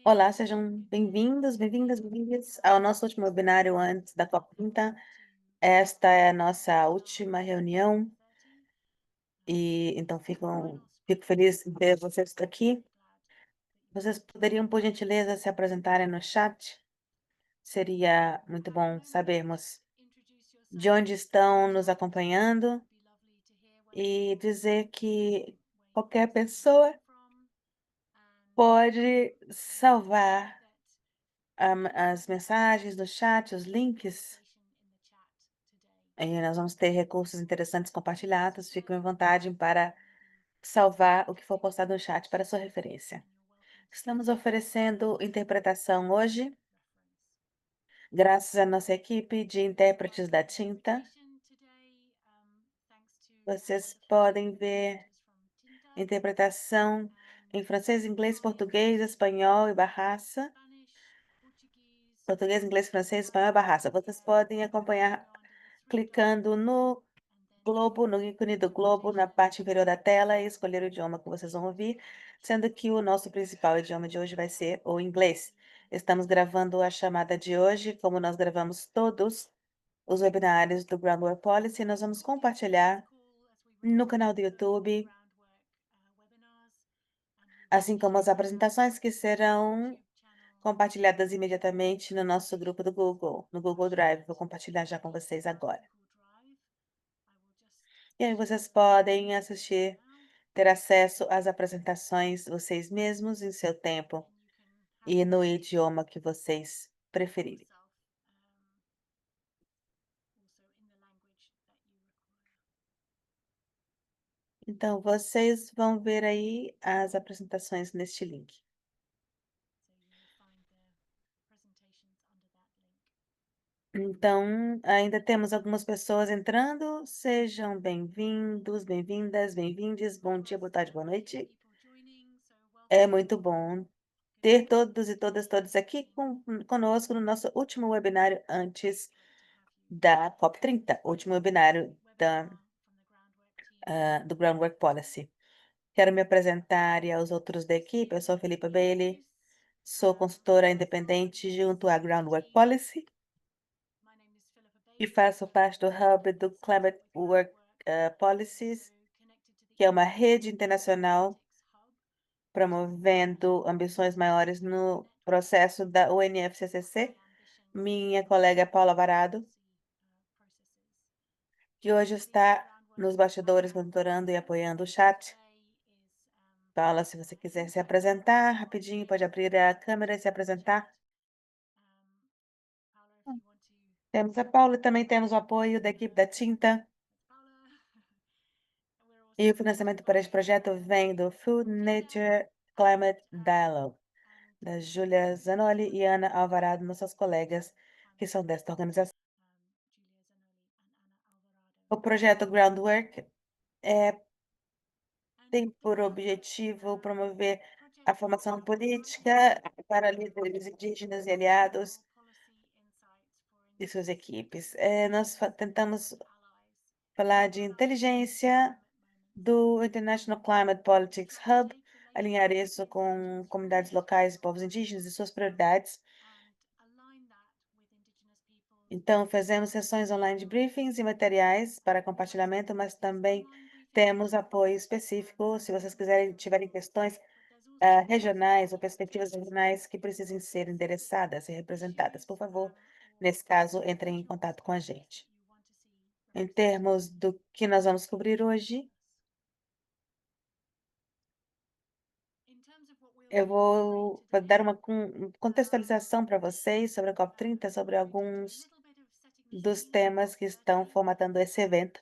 Olá, sejam bem-vindos, bem-vindas, bem-vindas ao nosso último webinário antes da COP30. Esta é a nossa última reunião e então fico feliz em ter vocês aqui. Vocês poderiam, por gentileza, se apresentarem no chat? Seria muito bom sabermos de onde estão nos acompanhando e dizer que qualquer pessoa pode salvar as mensagens no chat, os links. Nós vamos ter recursos interessantes compartilhados. Fiquem à vontade para salvar o que for postado no chat para sua referência. Estamos oferecendo interpretação hoje, graças à nossa equipe de intérpretes da Tinta. Vocês podem ver interpretação em francês, inglês, português, espanhol e barraça. Português, inglês, francês, espanhol e barraça. Vocês podem acompanhar clicando no globo, no ícone do globo na parte inferior da tela e escolher o idioma que vocês vão ouvir, sendo que o nosso principal idioma de hoje vai ser o inglês. Estamos gravando a chamada de hoje, como nós gravamos todos os webinários do Groundwork Policy, nós vamos compartilhar no canal do YouTube, assim como as apresentações que serão compartilhadas imediatamente no nosso grupo do Google, no Google Drive. Vou compartilhar já com vocês agora. E aí vocês podem assistir, ter acesso às apresentações vocês mesmos em seu tempo e no idioma que vocês preferirem. Então, vocês vão ver aí as apresentações neste link. Então, ainda temos algumas pessoas entrando. Sejam bem-vindos, bem-vindas, bem-vindes. Bom dia, boa tarde, boa noite. É muito bom ter todos e todas aqui conosco no nosso último webinário antes da COP30, último webinário do Groundwork Policy. Quero me apresentar e aos outros da equipe. Eu sou a Felipa Bailey, sou consultora independente junto à Groundwork Policy e faço parte do Hub do Climate Work Policies, que é uma rede internacional promovendo ambições maiores no processo da UNFCCC. Minha colega Paula Varado, que hoje está nos bastidores monitorando e apoiando o chat. Paula, se você quiser se apresentar rapidinho, pode abrir a câmera e se apresentar. Temos a Paula e também temos o apoio da equipe da Tinta. E o financiamento para este projeto vem do Food Nature Climate Dialogue, da Júlia Zanoli e Ana Alvarado, nossas colegas que são desta organização. O projeto Groundwork tem por objetivo promover a formação política para líderes indígenas e aliados e suas equipes. Nós tentamos falar de inteligência do International Climate Politics Hub, alinhar isso com comunidades locais e povos indígenas e suas prioridades. Então, fazemos sessões online de briefings e materiais para compartilhamento, mas também temos apoio específico, se vocês tiverem questões regionais ou perspectivas regionais que precisem ser endereçadas e representadas. Por favor, nesse caso, entrem em contato com a gente. Em termos do que nós vamos cobrir hoje, eu vou dar uma contextualização para vocês sobre a COP30, sobre alguns dos temas que estão formatando esse evento.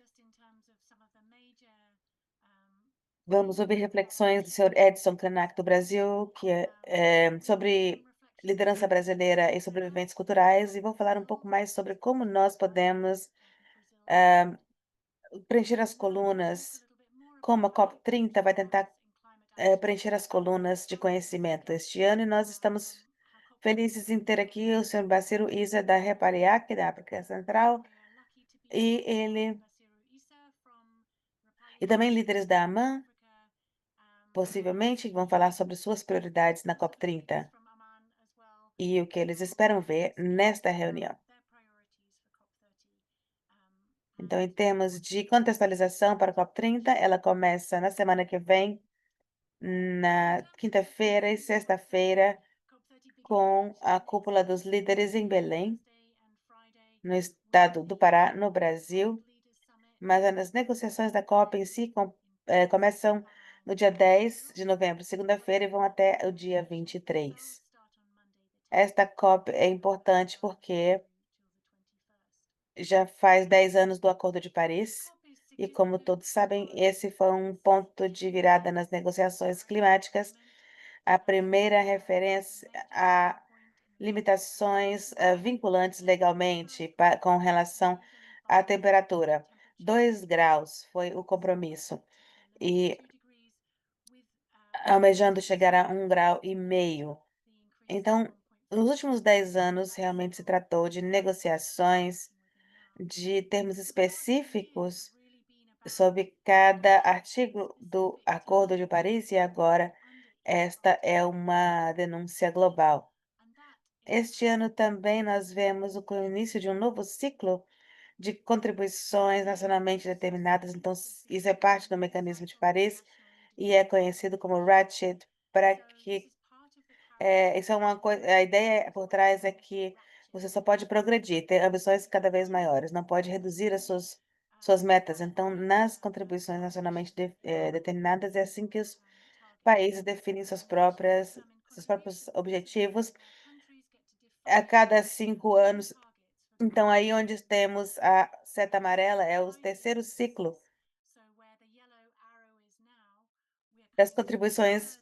Vamos ouvir reflexões do senhor Edson Krenak do Brasil, que é sobre liderança brasileira e sobreviventes culturais, e vou falar um pouco mais sobre como nós podemos preencher as colunas, como a COP30 vai tentar preencher as colunas de conhecimento este ano, e nós estamos felizes em ter aqui o senhor Bassirou Issa da Repariac, da África Central, e também líderes da AMAN, possivelmente, que vão falar sobre suas prioridades na COP30. e o que eles esperam ver nesta reunião. Então, em termos de contextualização para a COP30, ela começa na semana que vem, na quinta-feira e sexta-feira, com a cúpula dos líderes em Belém, no estado do Pará, no Brasil. Mas as negociações da COP em si começam no dia 10 de novembro, segunda-feira, e vão até o dia 23. Esta COP é importante porque já faz 10 anos do Acordo de Paris, e como todos sabem, esse foi um ponto de virada nas negociações climáticas, a primeira referência a limitações vinculantes legalmente com relação à temperatura. 2 graus foi o compromisso, e almejando chegar a 1,5 graus. Então, nos últimos 10 anos, realmente se tratou de negociações de termos específicos sobre cada artigo do Acordo de Paris, e agora esta é uma denúncia global. Este ano também nós vemos o início de um novo ciclo de contribuições nacionalmente determinadas, então isso é parte do mecanismo de Paris e é conhecido como Ratchet, para que isso é uma coisa, a ideia por trás é que você só pode progredir, ter ambições cada vez maiores, não pode reduzir as suas metas. Então, nas contribuições nacionalmente determinadas, é assim que os países definem seus próprios objetivos a cada 5 anos. Então, aí onde temos a seta amarela é o terceiro ciclo das contribuições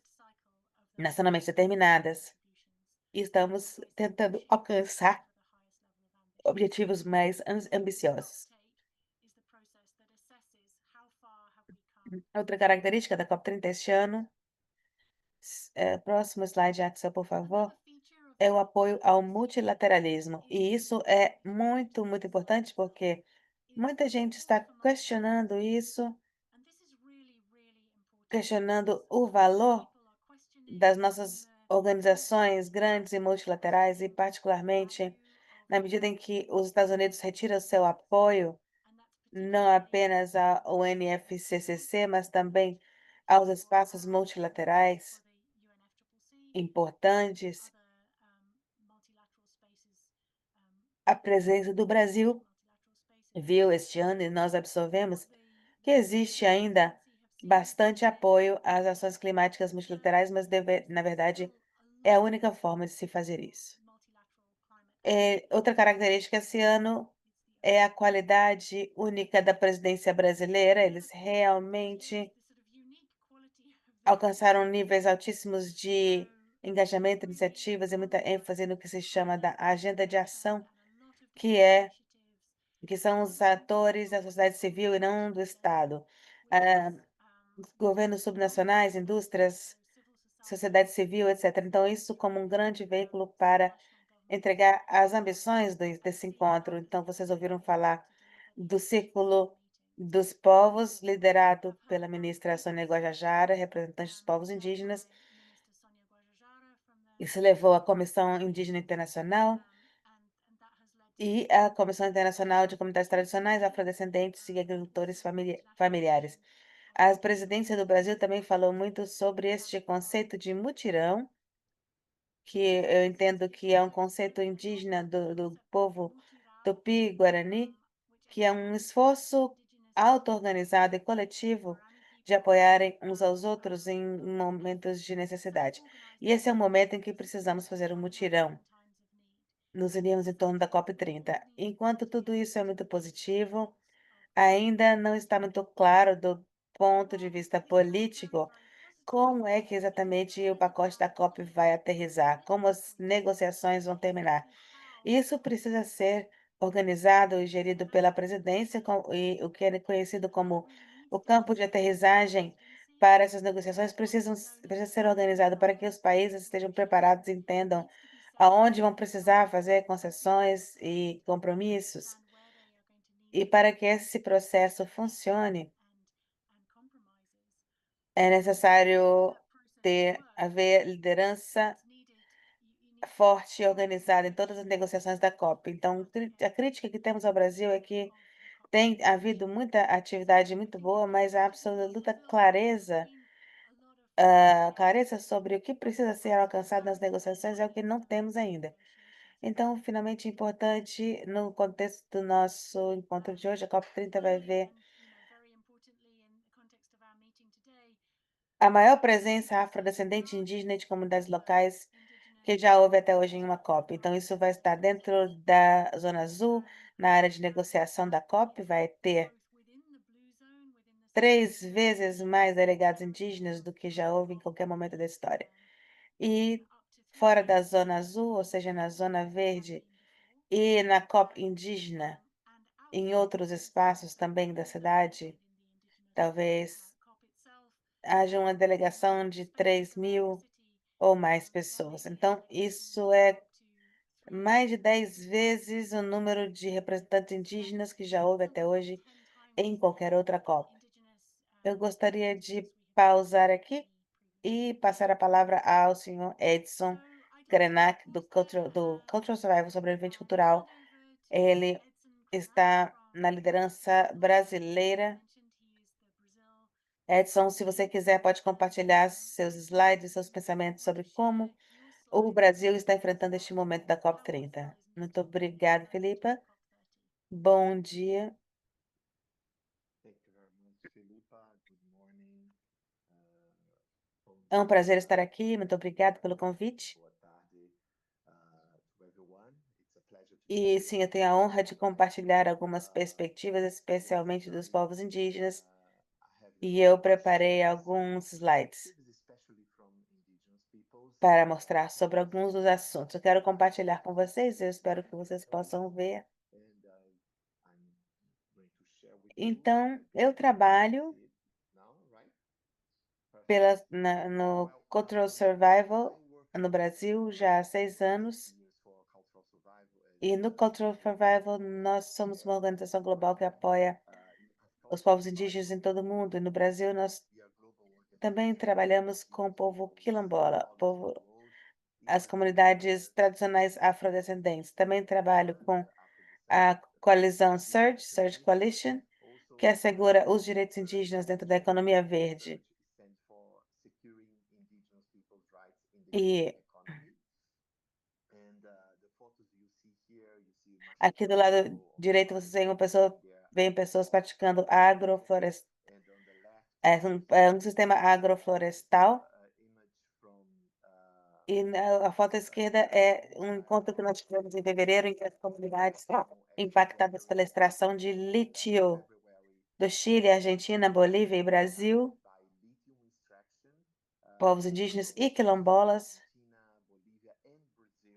nacionalmente determinadas. E estamos tentando alcançar objetivos mais ambiciosos. Outra característica da COP30 este ano, próximo slide, Axel, por favor, é o apoio ao multilateralismo. E isso é muito, muito importante porque muita gente está questionando isso, questionando o valor das nossas organizações grandes e multilaterais, e particularmente na medida em que os Estados Unidos retiram seu apoio não apenas ao UNFCCC, mas também aos espaços multilaterais importantes. A presença do Brasil viu este ano, e nós absorvemos que existe ainda bastante apoio às ações climáticas multilaterais, mas na verdade é a única forma de se fazer isso. Outra característica esse ano é a qualidade única da presidência brasileira. Eles realmente alcançaram níveis altíssimos de engajamento, iniciativas e muita ênfase no que se chama da agenda de ação, que é que são os atores da sociedade civil e não do Estado. Ah, Governos subnacionais, indústrias, sociedade civil, etc. Então, isso como um grande veículo para entregar as ambições desse encontro. Então, vocês ouviram falar do Círculo dos Povos, liderado pela ministra Sônia Guajajara, representante dos povos indígenas. Isso levou à Comissão Indígena Internacional e à Comissão Internacional de Comunidades Tradicionais, Afrodescendentes e Agricultores Familiares. A presidência do Brasil também falou muito sobre este conceito de mutirão, que eu entendo que é um conceito indígena do povo Tupi-Guarani, que é um esforço auto-organizado e coletivo de apoiarem uns aos outros em momentos de necessidade. E esse é o momento em que precisamos fazer um mutirão. Nos unimos em torno da COP30. Enquanto tudo isso é muito positivo, ainda não está muito claro do ponto de vista político como é que exatamente o pacote da COP vai aterrissar, como as negociações vão terminar. Isso precisa ser organizado e gerido pela presidência, e o que é conhecido como o campo de aterrissagem para essas negociações precisa ser organizado para que os países estejam preparados e entendam aonde vão precisar fazer concessões e compromissos. E para que esse processo funcione, é necessário haver liderança forte e organizada em todas as negociações da COP. Então, a crítica que temos ao Brasil é que tem havido muita atividade muito boa, mas a absoluta clareza sobre o que precisa ser alcançado nas negociações é o que não temos ainda. Então, finalmente, importante no contexto do nosso encontro de hoje, a COP30 vai ver a maior presença afrodescendente, indígena e de comunidades locais que já houve até hoje em uma COP. Então, isso vai estar dentro da Zona Azul, na área de negociação da COP, vai ter 3 vezes mais delegados indígenas do que já houve em qualquer momento da história. E fora da Zona Azul, ou seja, na Zona Verde e na COP indígena, em outros espaços também da cidade, talvez haja uma delegação de 3.000 ou mais pessoas. Então, isso é mais de 10 vezes o número de representantes indígenas que já houve até hoje em qualquer outra COP. Eu gostaria de pausar aqui e passar a palavra ao senhor Edson Krenak, do Cultural Survival, sobrevivente cultural. Ele está na liderança brasileira. Edson, se você quiser, pode compartilhar seus slides, seus pensamentos sobre como o Brasil está enfrentando este momento da COP30. Muito obrigada, Filipa. Bom dia. Thank you very much, Filipa. Good morning. É um prazer estar aqui. Muito obrigada pelo convite. Boa tarde, to everyone. It's a pleasure to E share sim, eu tenho a honra de compartilhar algumas perspectivas, with you especialmente dos today. povos indígenas, I have e eu some preparei alguns slides perspectives, especially from indigenous peoples, para mostrar sobre context, alguns dos assuntos. Eu quero compartilhar com vocês, eu espero que vocês possam ver. and I'm going to share with you. Então, eu You can trabalho see it now, right? Perfect. no Well, Cultural Survival I work no Brasil já há 6 anos. years for cultural survival, as E no Cultural Survival, nós somos uma organização global que apoia you have os probably povos heard indígenas em of todo o mundo. E no Brasil, nós we are a global também organization trabalhamos active com o in povo most quilombola, policy goals as in comunidades tradicionais afrodescendentes. Também trabalho com a Afro-descendants, coalizão Surge, African Surge Nation. Coalition, que Also, assegura os direitos another indígenas dentro da coalition, economia verde. Surge, stands for Securing Indigenous Peoples' Rights in the Green E Economy. And the photos you see here, you see aqui do Machado lado on the direito right, você vê uma pessoa, there veem pessoas praticando agrofloresta, and on the left you é see um sistema agroflorestal. image from E a foto à esquerda é um encontro que nós tivemos em fevereiro, em que as comunidades Amazon impactadas action pela workers extração de in lítio February do Chile, Argentina, Bolívia e Brasil, by lithium extraction povos indígenas from e Chile, quilombolas, Argentina, Bolivia, and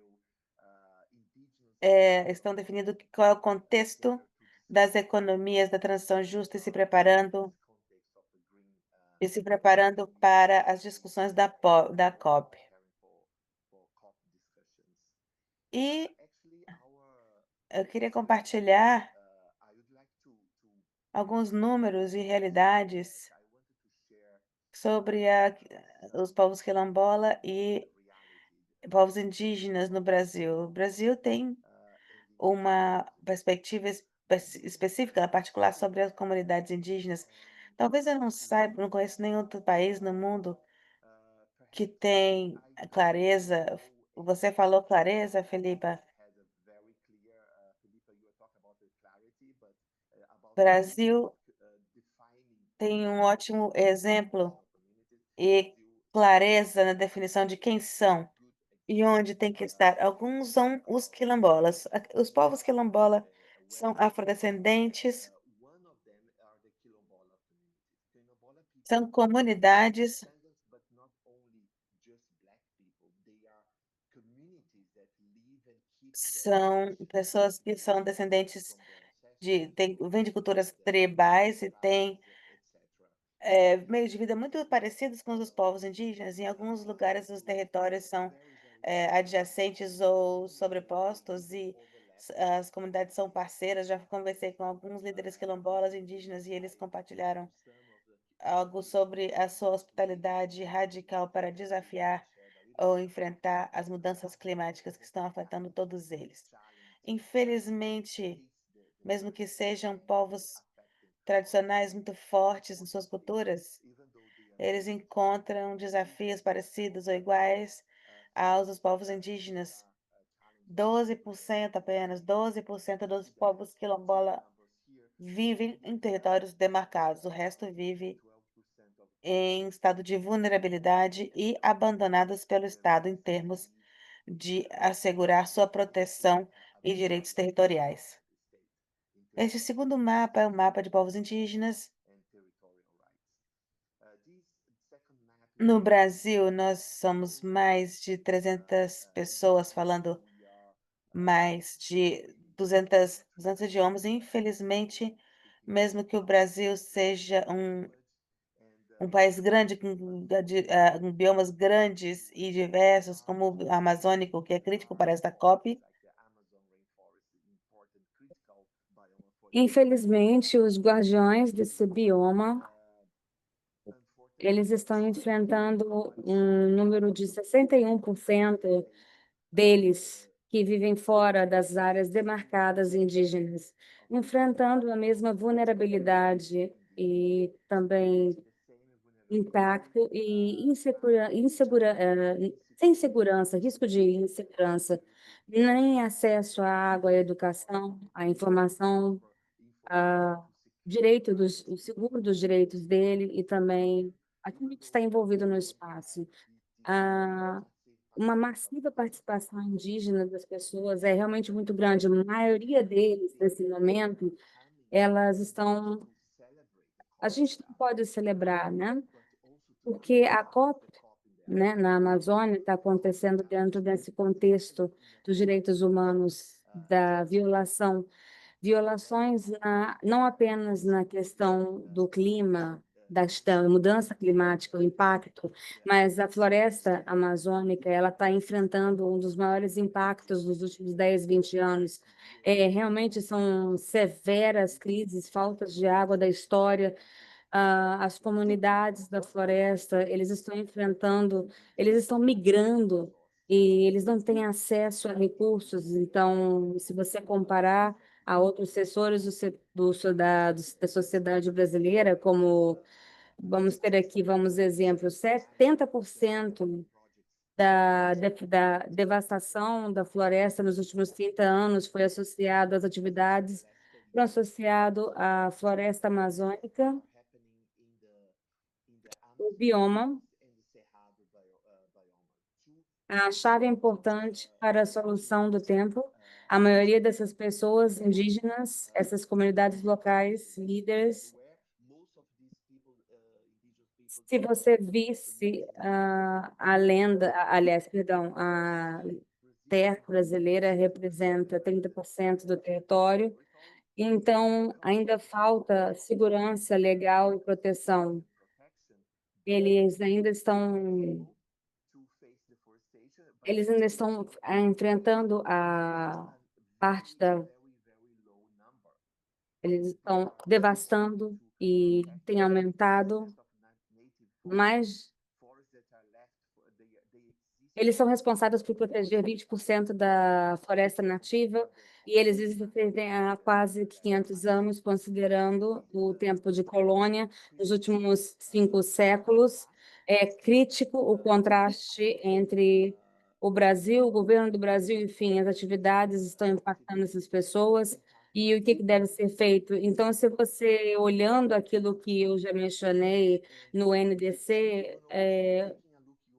Brazil. Indigenous estão definindo qual é o in contexto order to das discuss economias da transição justa in this context of the green e se preparando economy para as discussões da and COP. preparing for COP discussions. E Actually, our eu queria perspectives, compartilhar I would like to alguns números e say that realidades I wanted to share sobre os some povos quilombola e the reality povos indígenas no Brasil. O Brasil tem and uma indigenous perspectiva específica, particular sobre as comunidades indígenas. Talvez eu não saiba, não conheço nenhum outro país no mundo que perhaps tem I a don't clareza. know Você if falou Brazil clareza, Felipa. had a very clear, Felipe, you were talking about the clarity, but about Brasil defining tem um who ótimo are the exemplo traditional communities. e Brazil clareza na has definição de quem a são good e example onde tem que estar. Alguns são os quilombolas. Os povos quilombola when são afrodescendentes, one of them are the Quilombola communities. Quilombola people são are comunidades, descendants, but not only just black people. They are communities that live and keep their são traditions pessoas que são descendentes from their ancestors, vêm de culturas their tribais e têm tribes, etc. meios de vida muito parecidos com os dos povos indígenas. Em alguns lugares, os territórios são Very adjacentes ou sobrepostos e overlapping. as comunidades são parceiras. Já conversei com alguns líderes quilombolas indígenas e eles compartilharam Some of the algo sobre a sua hospitalidade radical para desafiar ou enfrentar as mudanças climáticas que estão afetando todos eles. Infelizmente, mesmo que sejam povos tradicionais muito fortes em suas culturas, eles encontram desafios parecidos ou iguais aos dos povos indígenas. 12% apenas, 12% dos povos quilombola vivem em territórios demarcados, o resto vive em estado de vulnerabilidade e abandonados pelo Estado em termos de assegurar sua proteção e direitos territoriais. Este segundo mapa é o mapa de povos indígenas. No Brasil, nós somos mais de 300 pessoas falando mais de 200 idiomas. Infelizmente, mesmo que o Brasil seja um país grande com biomas grandes e diversos, como o amazônico, que é crítico para esta COP, Infelizmente, os guardiões desse bioma, eles estão enfrentando um número de 61% deles que vivem fora das áreas demarcadas indígenas, enfrentando a mesma vulnerabilidade e também impacto e sem segurança, risco de insegurança, nem acesso à água, à educação, à informação, a o seguro dos direitos dele e também aquilo que está envolvido no espaço. Ah, uma massiva participação indígena das pessoas é realmente muito grande. A maioria deles, nesse momento, elas estão. A gente não pode celebrar, né? Porque a COP, né, na Amazônia está acontecendo dentro desse contexto dos direitos humanos, da violações não apenas na questão do clima, da mudança climática, o impacto, mas a floresta amazônica ela está enfrentando um dos maiores impactos dos últimos 10, 20 anos. Realmente são severas crises, faltas de água da história. As comunidades da floresta, eles estão enfrentando, eles estão migrando e eles não têm acesso a recursos. Então, se você comparar a outros setores da sociedade brasileira, como vamos ter aqui, vamos exemplo, 70% da devastação da floresta nos últimos 30 anos foi associado às atividades, foram associado à floresta amazônica, o bioma, a chave importante para a solução do tempo. A maioria dessas pessoas indígenas, essas comunidades locais, líderes, se você visse a lenda, aliás, perdão, a terra brasileira representa 30% do território, então ainda falta segurança legal e proteção. Eles ainda estão enfrentando a parte da. Eles estão devastando e tem aumentado mais. Eles são responsáveis por proteger 20% da floresta nativa e eles existem há quase 500 anos, considerando o tempo de colônia, nos últimos 5 séculos. É crítico o contraste entre o Brasil, o governo do Brasil, enfim, as atividades estão impactando essas pessoas e o que deve ser feito. Então, se você olhando aquilo que eu já mencionei no NDC,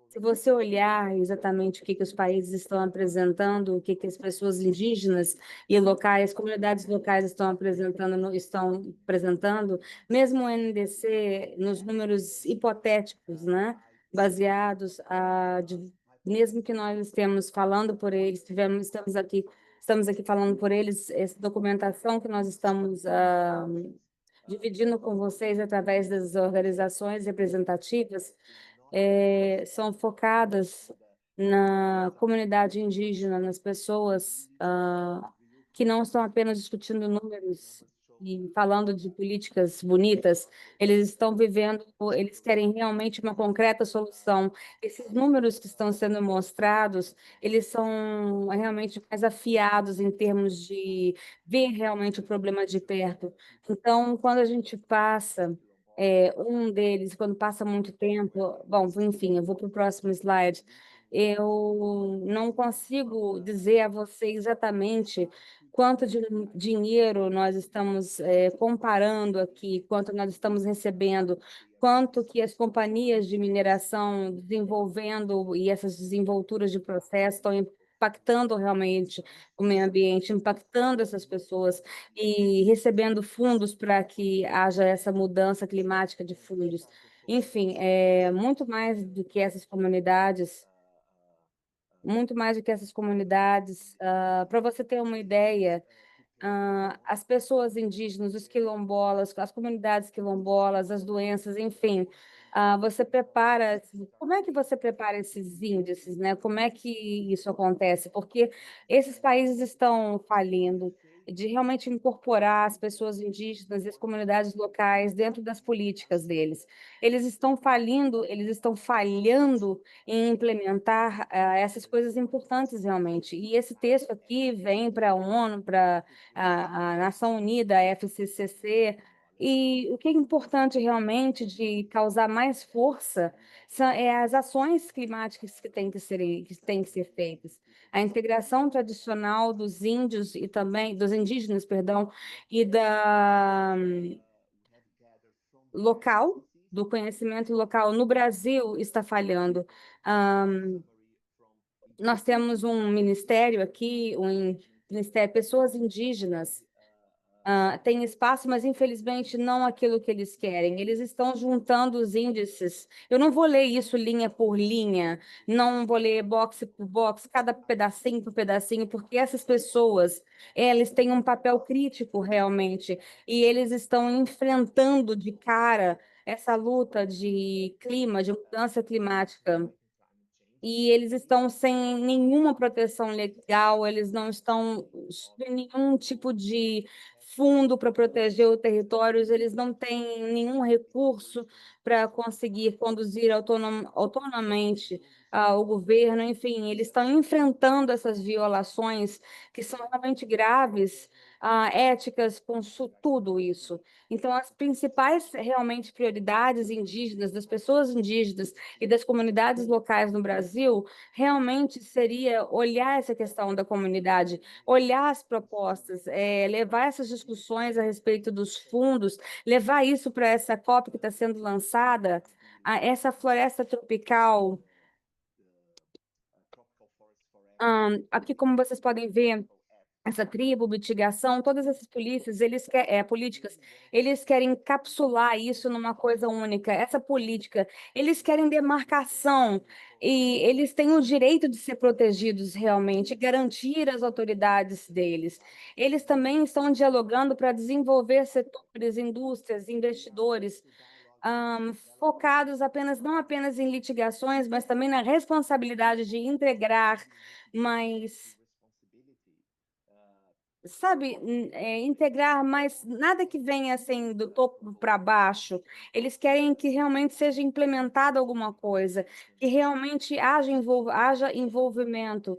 se você olhar exatamente o que os países estão apresentando, o que as pessoas indígenas e locais, comunidades locais estão apresentando, mesmo o NDC, nos números hipotéticos, né, baseados mesmo que nós estemos falando por eles, estamos aqui falando por eles, essa documentação que nós estamos dividindo com vocês através das organizações representativas são focadas na comunidade indígena, nas pessoas que não estão apenas discutindo números, e falando de políticas bonitas, eles estão vivendo, eles querem realmente uma concreta solução. Esses números que estão sendo mostrados, eles são realmente mais afiados em termos de ver realmente o problema de perto. Então, quando a gente passa, um deles, quando passa muito tempo, bom, enfim, eu vou para o próximo slide. Eu não consigo dizer a você exatamente quanto de dinheiro nós estamos comparando aqui, quanto nós estamos recebendo, quanto que as companhias de mineração desenvolvendo e essas desenvolturas de processo estão impactando realmente o meio ambiente, impactando essas pessoas e recebendo fundos para que haja essa mudança climática de fundos. Enfim, muito mais do que essas comunidades, muito mais do que essas comunidades. Para você ter uma ideia, as pessoas indígenas, os quilombolas, as comunidades quilombolas, as doenças, enfim. Você prepara, como é que você prepara esses índices, né? Como é que isso acontece? Porque esses países estão falindo de realmente incorporar as pessoas indígenas e as comunidades locais dentro das políticas deles. Eles estão falindo, eles estão falhando em implementar essas coisas importantes realmente. E esse texto aqui vem para a ONU, para a Nação Unida, a FCCC, e o que é importante realmente de causar mais força as ações climáticas que têm que ser feitas. A integração tradicional dos índios e também dos indígenas, perdão, e da local, do conhecimento local no Brasil está falhando. Nós temos um ministério aqui, um ministério, pessoas indígenas tem espaço, mas infelizmente não aquilo que eles querem. Eles estão juntando os índices. Eu não vou ler isso linha por linha, não vou ler box por box, cada pedacinho por pedacinho, porque essas pessoas, eles têm um papel crítico realmente, e eles estão enfrentando de cara essa luta de clima, de mudança climática e eles estão sem nenhuma proteção legal, eles não estão sem nenhum tipo de fundo para proteger os territórios, eles não têm nenhum recurso para conseguir conduzir autonomamente o governo, enfim, eles estão enfrentando essas violações que são realmente graves, éticas, com tudo isso. Então, as principais realmente prioridades indígenas, das pessoas indígenas, e das comunidades locais no Brasil, realmente seria olhar essa questão da comunidade, olhar as propostas, levar essas discussões a respeito dos fundos, levar isso para essa COP que está sendo lançada, essa floresta tropical. Aqui, como vocês podem ver, essa tribo, mitigação, todas essas políticas, eles querem encapsular isso numa coisa única. Essa política, eles querem demarcação e eles têm o direito de ser protegidos realmente, garantir as autoridades deles. Eles também estão dialogando para desenvolver setores, indústrias, investidores, focados não apenas em litigações, mas também na responsabilidade de integrar mais sabe, integrar, mas nada que venha assim do topo para baixo. Eles querem que realmente seja implementada alguma coisa, que realmente haja envolvimento.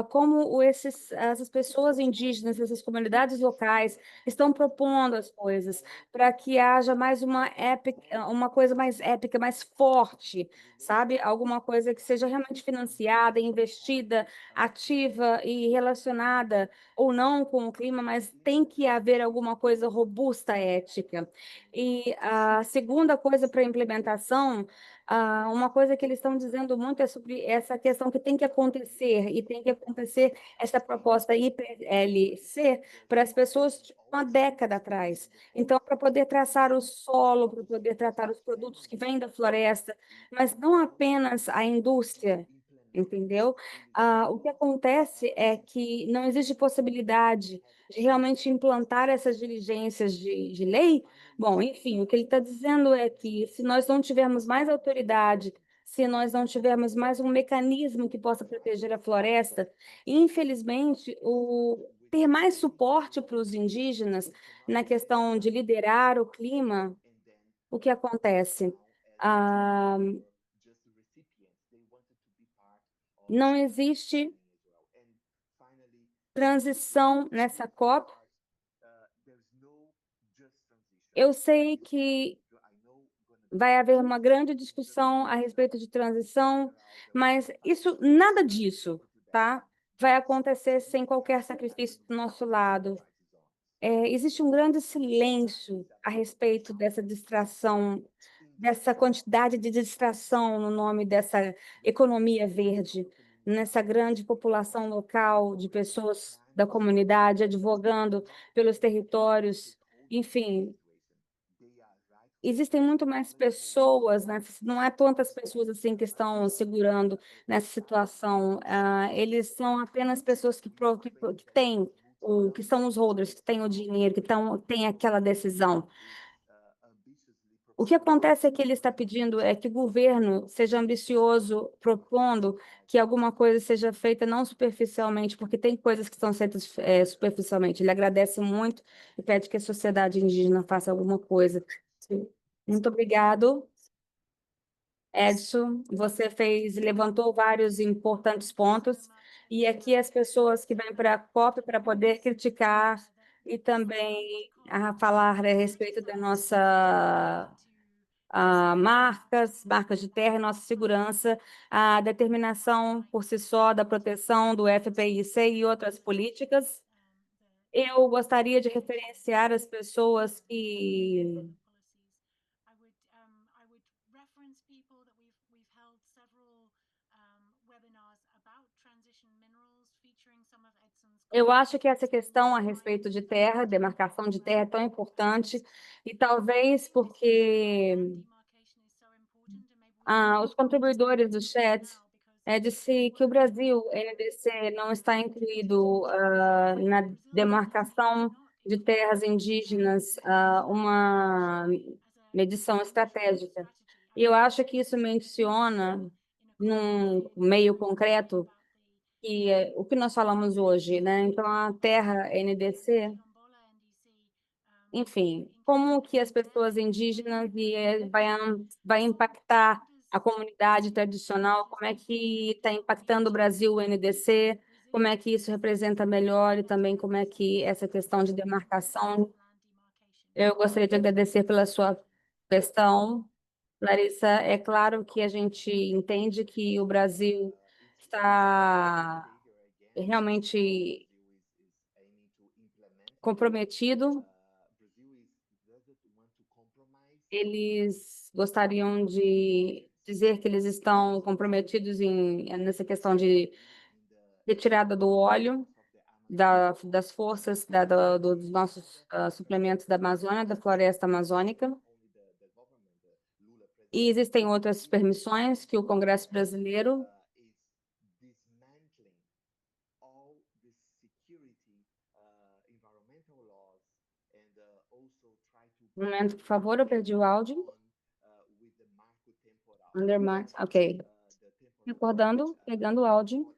Como essas pessoas indígenas, essas comunidades locais estão propondo as coisas para que haja mais uma coisa mais épica, mais forte, sabe? Alguma coisa que seja realmente financiada, investida, ativa e relacionada ou não com o clima, mas tem que haver alguma coisa robusta ética. E a segunda coisa para a implementação, uma coisa que eles estão dizendo muito é sobre essa questão que tem que acontecer, e tem que acontecer essa proposta IPLC para as pessoas de uma década atrás. Então, para poder traçar o solo, para poder tratar os produtos que vêm da floresta, mas não apenas a indústria, entendeu? O que acontece é que não existe possibilidade de realmente implantar essas diligências de lei. Bom, enfim, o que ele está dizendo é que se nós não tivermos mais autoridade, se nós não tivermos mais um mecanismo que possa proteger a floresta, infelizmente, ter mais suporte para os indígenas na questão de liderar o clima, o que acontece? Ah, não existe transição nessa COP. Eu sei que vai haver uma grande discussão a respeito de transição, mas nada disso, tá? Vai acontecer sem qualquer sacrifício do nosso lado. Existe um grande silêncio a respeito dessa distração, dessa quantidade de distração no nome dessa economia verde, nessa grande população local de pessoas da comunidade advogando pelos territórios, enfim. Existem muito mais pessoas, né? Não é tantas pessoas assim que estão segurando nessa situação. Eles são apenas pessoas que têm que são os holders, que têm o dinheiro, têm aquela decisão. O que acontece é que ele está pedindo é que o governo seja ambicioso, propondo que alguma coisa seja feita não superficialmente, porque tem coisas que são feitas superficialmente. Ele agradece muito e pede que a sociedade indígena faça alguma coisa. Muito obrigado, Edson. Você levantou vários importantes pontos, e aqui as pessoas que vêm para a COP para poder criticar e também falar a respeito da nossa marcas de terra e nossa segurança, a determinação por si só da proteção do FPIC e outras políticas. Eu gostaria de referenciar as pessoas que eu acho que essa questão a respeito de terra, demarcação de terra, é tão importante, e talvez porque os contribuidores do chat disse que o Brasil, NDC, não está incluído na demarcação de terras indígenas, uma medição estratégica. E eu acho que isso menciona, num meio concreto, que é o que nós falamos hoje, né? Então, a terra NDC, enfim, como que as pessoas indígenas vai impactar a comunidade tradicional, como é que está impactando o Brasil, o NDC, como é que isso representa melhor e também como é que essa questão de demarcação. Eu gostaria de agradecer pela sua questão, Larissa. É claro que a gente entende que o Brasil está realmente comprometido. Eles gostariam de dizer que eles estão comprometidos nessa questão de retirada do óleo das forças dos nossos suplementos da Amazônia, da floresta amazônica. E existem outras permissões que o Congresso brasileiro. Um momento, por favor, eu perdi o áudio. Ok. Recordando, pegando o áudio.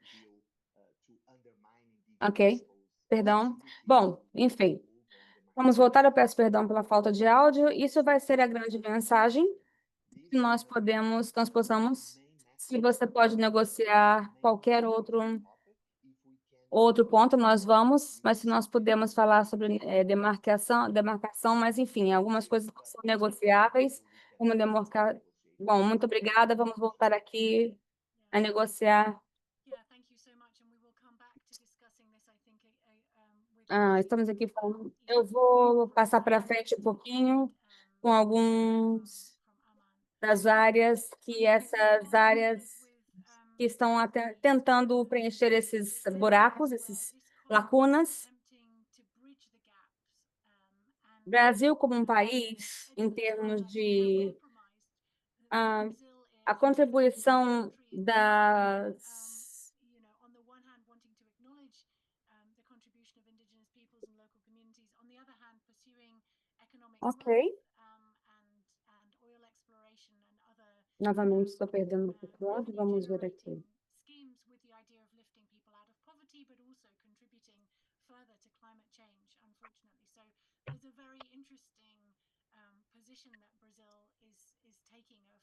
Ok, perdão. Bom, enfim, vamos voltar. Eu peço perdão pela falta de áudio. Isso vai ser a grande mensagem que nós possamos. Se você pode negociar qualquer outro ponto, nós vamos, mas se nós podemos falar sobre demarcação, mas enfim, algumas coisas que são negociáveis, como demarcar. Bom, muito obrigada. Vamos voltar aqui a negociar. Estamos aqui falando. Eu vou passar para frente um pouquinho com alguns das áreas essas áreas que estão tentando preencher esses buracos, essas lacunas. Brasil como um país, em termos de a contribuição das Ok. Novamente estou perdendo um pouco o áudio. Vamos ver aqui. idea of lifting people out of poverty, but also contributing further to climate change, unfortunately. So there's a very interesting position that Brazil is taking of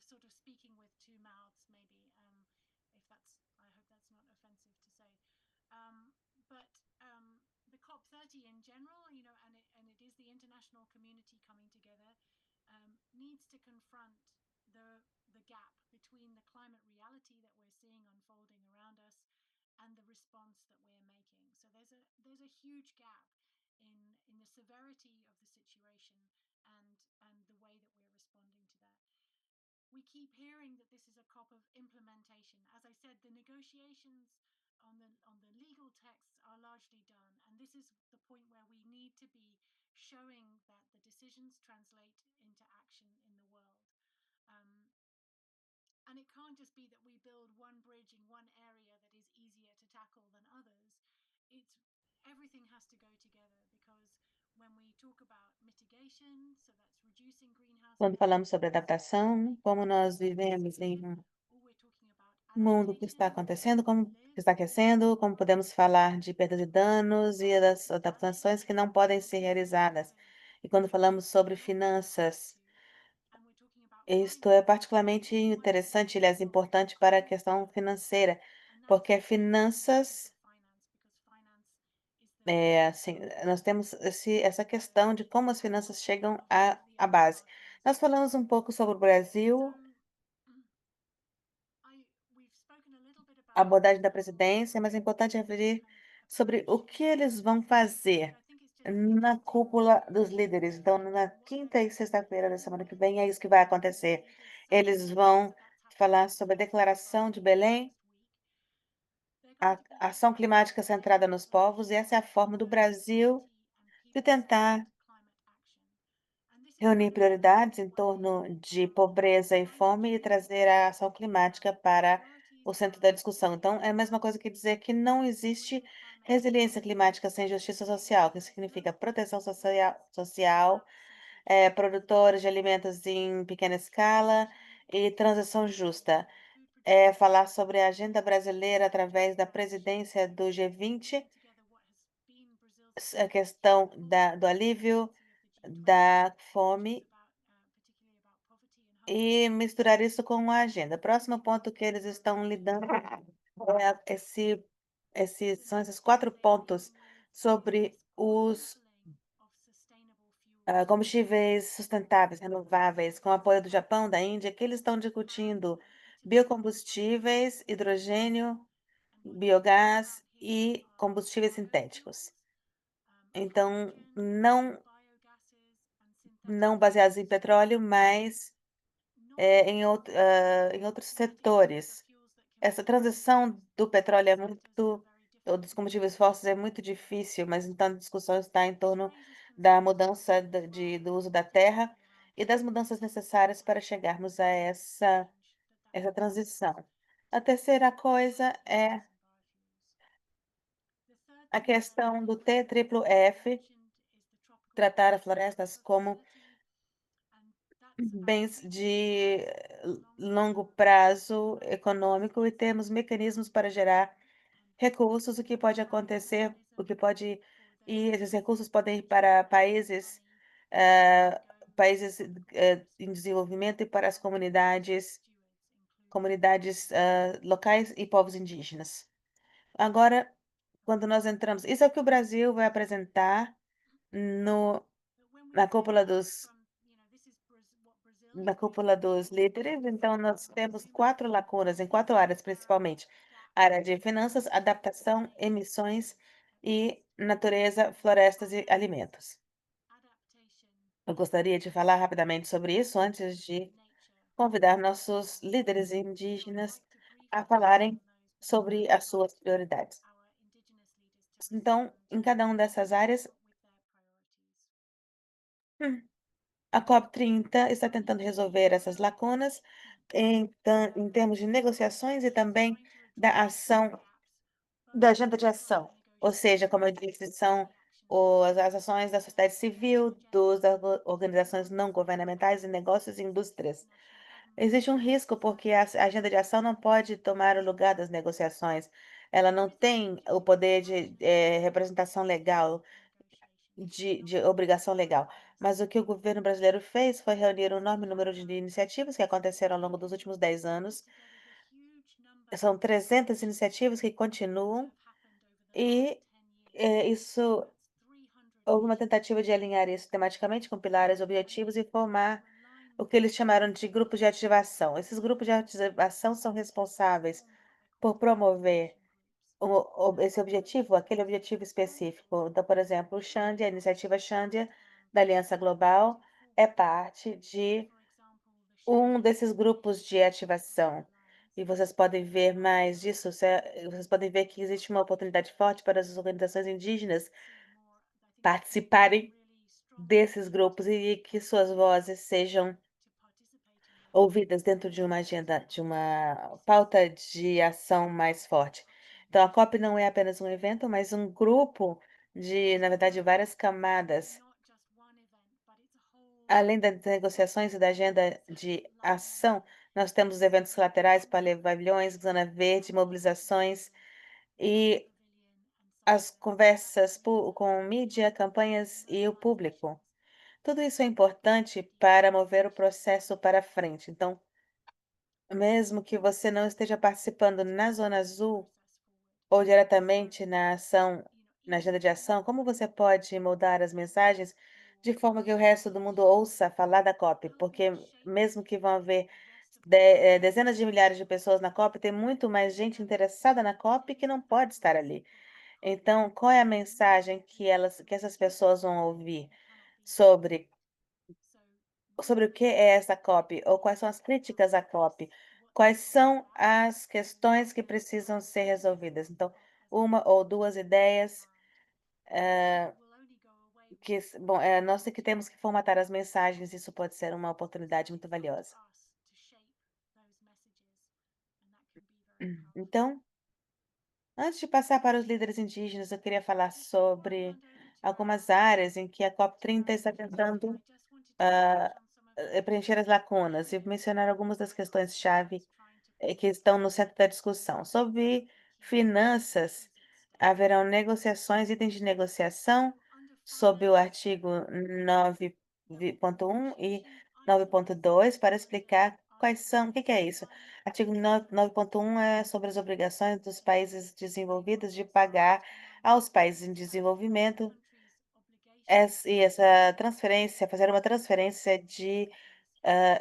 sort of speaking with two mouths, maybe. If that's, I hope that's not offensive to say. But the COP30 in general, you know, and it is the international community coming together, needs to confront the gap between the climate reality that we're seeing unfolding around us and the response that we're making. So there's a huge gap in the severity of the situation and the way that we're responding to that. We keep hearing that this is a COP of implementation. As I said, the negotiations on the legal texts are largely done, and this is the point where we need to be showing that the decisions translate into action in the world. And it can't just be that we build one bridge in one area that is easier to tackle than others. It's everything has to go together, because when we talk about mitigation, so that's reducing greenhouse Quando falamos sobre adaptação, como nós vivemos em um mundo que está acontecendo, como que está aquecendo, como podemos falar de perdas e danos e das adaptações que não podem ser realizadas. E quando falamos sobre finanças, isto é particularmente interessante, aliás, importante para a questão financeira, porque finanças, assim, nós temos essa questão de como as finanças chegam à base. Nós falamos um pouco sobre o Brasil, a abordagem da presidência, mas é importante referir sobre o que eles vão fazer na cúpula dos líderes. Então, na quinta e sexta-feira da semana que vem, é isso que vai acontecer. Eles vão falar sobre a Declaração de Belém, a ação climática centrada nos povos, e essa é a forma do Brasil de tentar reunir prioridades em torno de pobreza e fome e trazer a ação climática para o centro da discussão. Então, é a mesma coisa que dizer que não existe resiliência climática sem justiça social, que significa proteção social, produtores de alimentos em pequena escala e transição justa. É falar sobre a agenda brasileira através da presidência do G20, a questão do alívio da fome e misturar isso com a agenda. Próximo ponto que eles estão lidando são esses 4 pontos sobre os combustíveis sustentáveis, renováveis, com o apoio do Japão, da Índia, que eles estão discutindo biocombustíveis, hidrogênio, biogás e combustíveis sintéticos. Então, não baseados em petróleo, mas em outros setores. Essa transição do petróleo ou dos combustíveis fósseis é muito difícil, mas então a discussão está em torno da mudança do uso da terra e das mudanças necessárias para chegarmos a essa transição. A terceira coisa é a questão do TFFF, tratar as florestas como bens de longo prazo econômico e temos mecanismos para gerar recursos, o que pode acontecer, e esses recursos podem ir para países em desenvolvimento e para as comunidades locais e povos indígenas. Agora, quando nós entramos, isso é o que o Brasil vai apresentar na cúpula dos líderes. Então, nós temos 4 lacunas, em 4 áreas principalmente: área de finanças, adaptação, emissões e natureza, florestas e alimentos. Eu gostaria de falar rapidamente sobre isso antes de convidar nossos líderes indígenas a falarem sobre as suas prioridades. Então, em cada uma dessas áreas, a COP30 está tentando resolver essas lacunas em termos de negociações e também da ação, da agenda de ação. Ou seja, como eu disse, são as ações da sociedade civil, das organizações não governamentais e negócios e indústrias. Existe um risco, porque a agenda de ação não pode tomar o lugar das negociações. Ela não tem o poder de representação legal, de obrigação legal. Mas o que o governo brasileiro fez foi reunir um enorme número de iniciativas que aconteceram ao longo dos últimos 10 anos. São 300 iniciativas que continuam, e isso houve uma tentativa de alinhar isso tematicamente com pilares objetivos e formar o que eles chamaram de grupos de ativação. Esses grupos de ativação são responsáveis por promover esse objetivo, aquele objetivo específico. Então, por exemplo, o Xandia, a iniciativa Xandia da Aliança Global, é parte de um desses grupos de ativação. E vocês podem ver mais disso, vocês podem ver que existe uma oportunidade forte para as organizações indígenas participarem desses grupos e que suas vozes sejam ouvidas dentro de uma agenda, de uma pauta de ação mais forte. Então, a COP não é apenas um evento, mas um grupo de, na verdade, várias camadas. Além das negociações e da agenda de ação, nós temos os eventos laterais, pavilhões, zona verde, mobilizações e as conversas com mídia, campanhas e o público. Tudo isso é importante para mover o processo para frente. Então, mesmo que você não esteja participando na Zona Azul ou diretamente na ação, na agenda de ação, como você pode moldar as mensagens de forma que o resto do mundo ouça falar da COP? Porque mesmo que vão haver dezenas de milhares de pessoas na COP, tem muito mais gente interessada na COP que não pode estar ali. Então, qual é a mensagem que essas pessoas vão ouvir sobre o que é essa COP, ou quais são as críticas à COP, quais são as questões que precisam ser resolvidas. Então, uma ou duas ideias bom, nós é que temos que formatar as mensagens, isso pode ser uma oportunidade muito valiosa. Então, antes de passar para os líderes indígenas, eu queria falar sobre algumas áreas em que a COP30 está tentando preencher as lacunas e mencionar algumas das questões-chave que estão no centro da discussão. Sobre finanças, haverão negociações, itens de negociação, sob o artigo 9.1 e 9.2, para explicar quais são, o que que é isso? Artigo 9.1 é sobre as obrigações dos países desenvolvidos de pagar aos países em desenvolvimento e essa transferência, fazer uma transferência ah,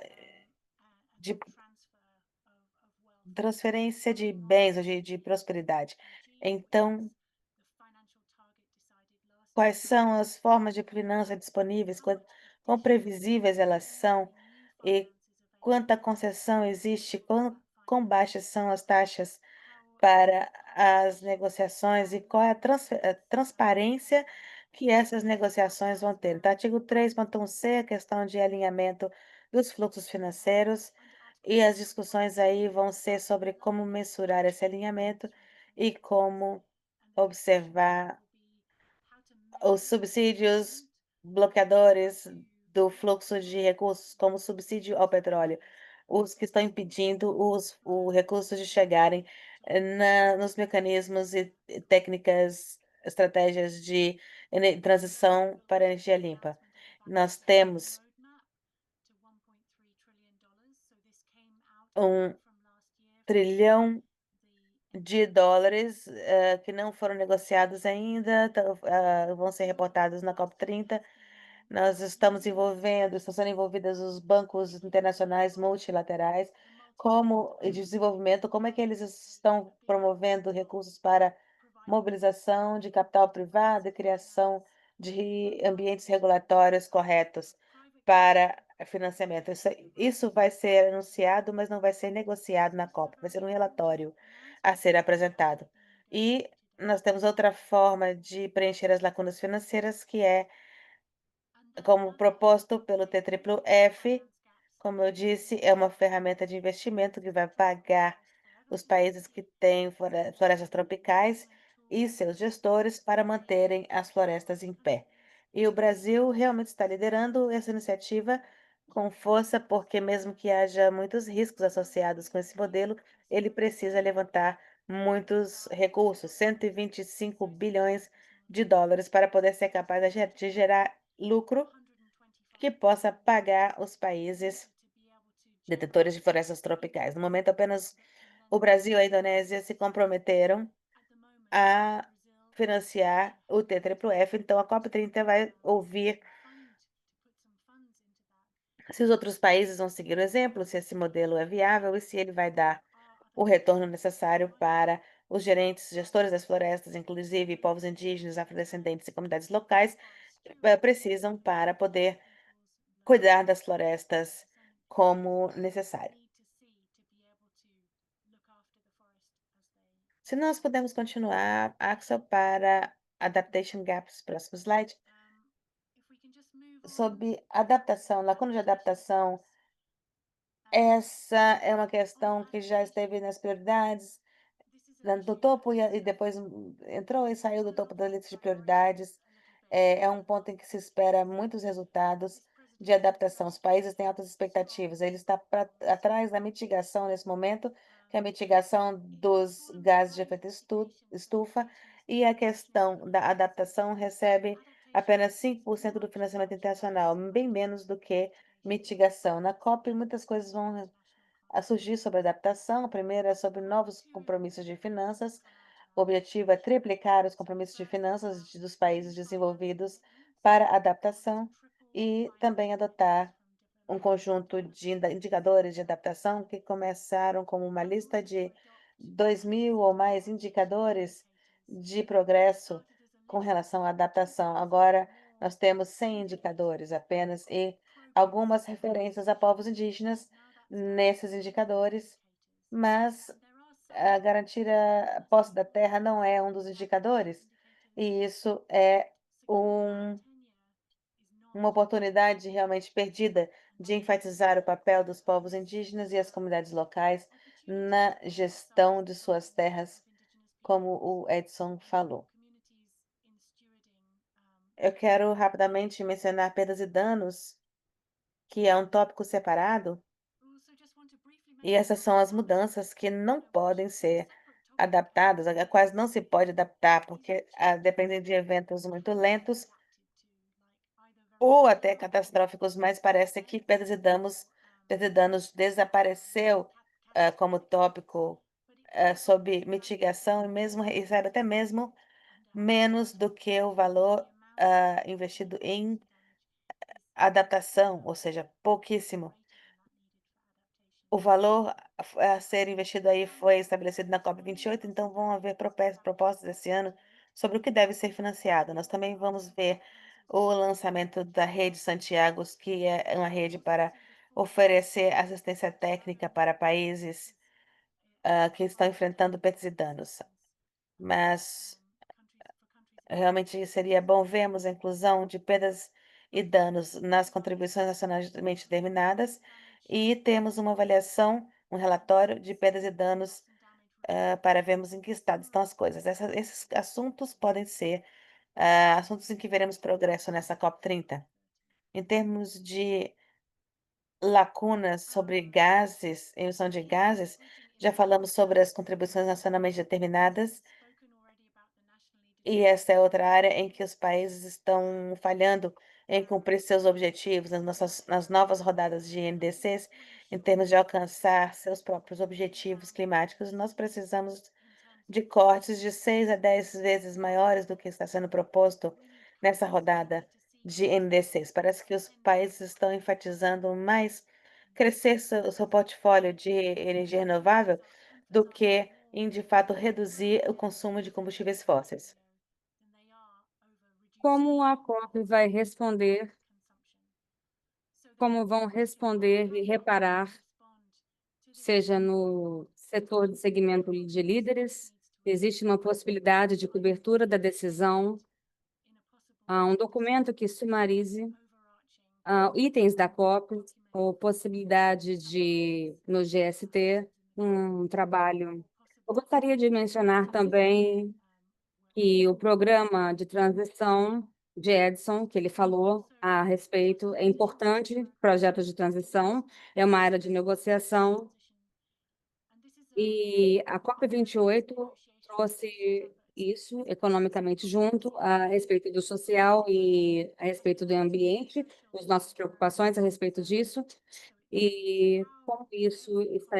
de transferência de bens ou de prosperidade. Então, quais são as formas de finança disponíveis, quão previsíveis elas são e quanta concessão existe, quão baixas são as taxas para as negociações e qual é a transparência que essas negociações vão ter. Então, artigo 3.1c, a questão de alinhamento dos fluxos financeiros, e as discussões aí vão ser sobre como mensurar esse alinhamento e como observar os subsídios bloqueadores do fluxo de recursos, como subsídio ao petróleo, os que estão impedindo os recursos de chegarem nos mecanismos e técnicas, estratégias de transição para energia limpa. Nós temos um trilhão de dólares que não foram negociados ainda, vão ser reportados na COP30. Nós estão sendo envolvidas os bancos internacionais multilaterais, como de desenvolvimento, como é que eles estão promovendo recursos para mobilização de capital privado e criação de ambientes regulatórios corretos para financiamento. Isso vai ser anunciado, mas não vai ser negociado na COP, vai ser um relatório a ser apresentado. E nós temos outra forma de preencher as lacunas financeiras, que é como proposto pelo TFF, como eu disse, é uma ferramenta de investimento que vai pagar os países que têm florestas tropicais e seus gestores para manterem as florestas em pé. E o Brasil realmente está liderando essa iniciativa com força, porque mesmo que haja muitos riscos associados com esse modelo, ele precisa levantar muitos recursos, 125 bilhões de dólares, para poder ser capaz de gerar lucro que possa pagar os países detentores de florestas tropicais. No momento, apenas o Brasil e a Indonésia se comprometeram a financiar o TTF, então a COP30 vai ouvir se os outros países vão seguir o exemplo, se esse modelo é viável e se ele vai dar o retorno necessário para os gerentes, gestores das florestas, inclusive povos indígenas, afrodescendentes e comunidades locais, precisam para poder cuidar das florestas como necessário. Se nós pudermos continuar, Axel, para Adaptation Gaps, próximo slide, sobre adaptação, lacuna de adaptação. Essa é uma questão que já esteve nas prioridades, do topo e depois entrou e saiu do topo da lista de prioridades. É um ponto em que se espera muitos resultados de adaptação. Os países têm altas expectativas. Ele está atrás da mitigação nesse momento, que é a mitigação dos gases de efeito estufa, e a questão da adaptação recebe apenas 5% do financiamento internacional, bem menos do que mitigação. Na COP, muitas coisas vão a surgir sobre adaptação. A primeira é sobre novos compromissos de finanças. O objetivo é triplicar os compromissos de finanças dos países desenvolvidos para adaptação e também adotar um conjunto de indicadores de adaptação que começaram como uma lista de 2.000 ou mais indicadores de progresso com relação à adaptação. Agora nós temos 100 indicadores apenas e algumas referências a povos indígenas nesses indicadores, mas garantir a posse da terra não é um dos indicadores, e isso é uma oportunidade realmente perdida de enfatizar o papel dos povos indígenas e as comunidades locais na gestão de suas terras, como o Edson falou. Eu quero rapidamente mencionar perdas e danos, que é um tópico separado, e essas são as mudanças que não podem ser adaptadas, quase não se pode adaptar, porque dependem de eventos muito lentos ou até catastróficos, mas parece que perdas e danos desapareceu como tópico sob mitigação e mesmo recebe até mesmo menos do que o valor investido em adaptação, ou seja, pouquíssimo. O valor a ser investido aí foi estabelecido na COP28, então vão haver propostas esse ano sobre o que deve ser financiado. Nós também vamos ver o lançamento da Rede Santiago, que é uma rede para oferecer assistência técnica para países que estão enfrentando perdas e danos. Mas realmente seria bom vermos a inclusão de perdas e danos nas contribuições nacionalmente determinadas e temos uma avaliação, um relatório de perdas e danos para vermos em que estado estão as coisas. Esses assuntos podem ser assuntos em que veremos progresso nessa COP30. Em termos de lacunas sobre gases, emissão de gases, já falamos sobre as contribuições nacionalmente determinadas. E essa é outra área em que os países estão falhando em cumprir seus objetivos nas novas rodadas de NDCs, em termos de alcançar seus próprios objetivos climáticos. Nós precisamos de cortes de 6 a 10 vezes maiores do que está sendo proposto nessa rodada de NDCs. Parece que os países estão enfatizando mais crescer seu portfólio de energia renovável do que em, de fato, reduzir o consumo de combustíveis fósseis. Como a COP vai responder, como vão responder e reparar, seja no setor de segmento de líderes, existe uma possibilidade de cobertura da decisão, um documento que sumarize itens da COP, ou possibilidade de, no GST, um trabalho. Eu gostaria de mencionar também que o programa de transição de Edson, que ele falou a respeito. É importante, projeto de transição, é uma área de negociação, e a COP28 trouxe isso economicamente junto a respeito do social e a respeito do ambiente, as nossas preocupações a respeito disso, e como isso está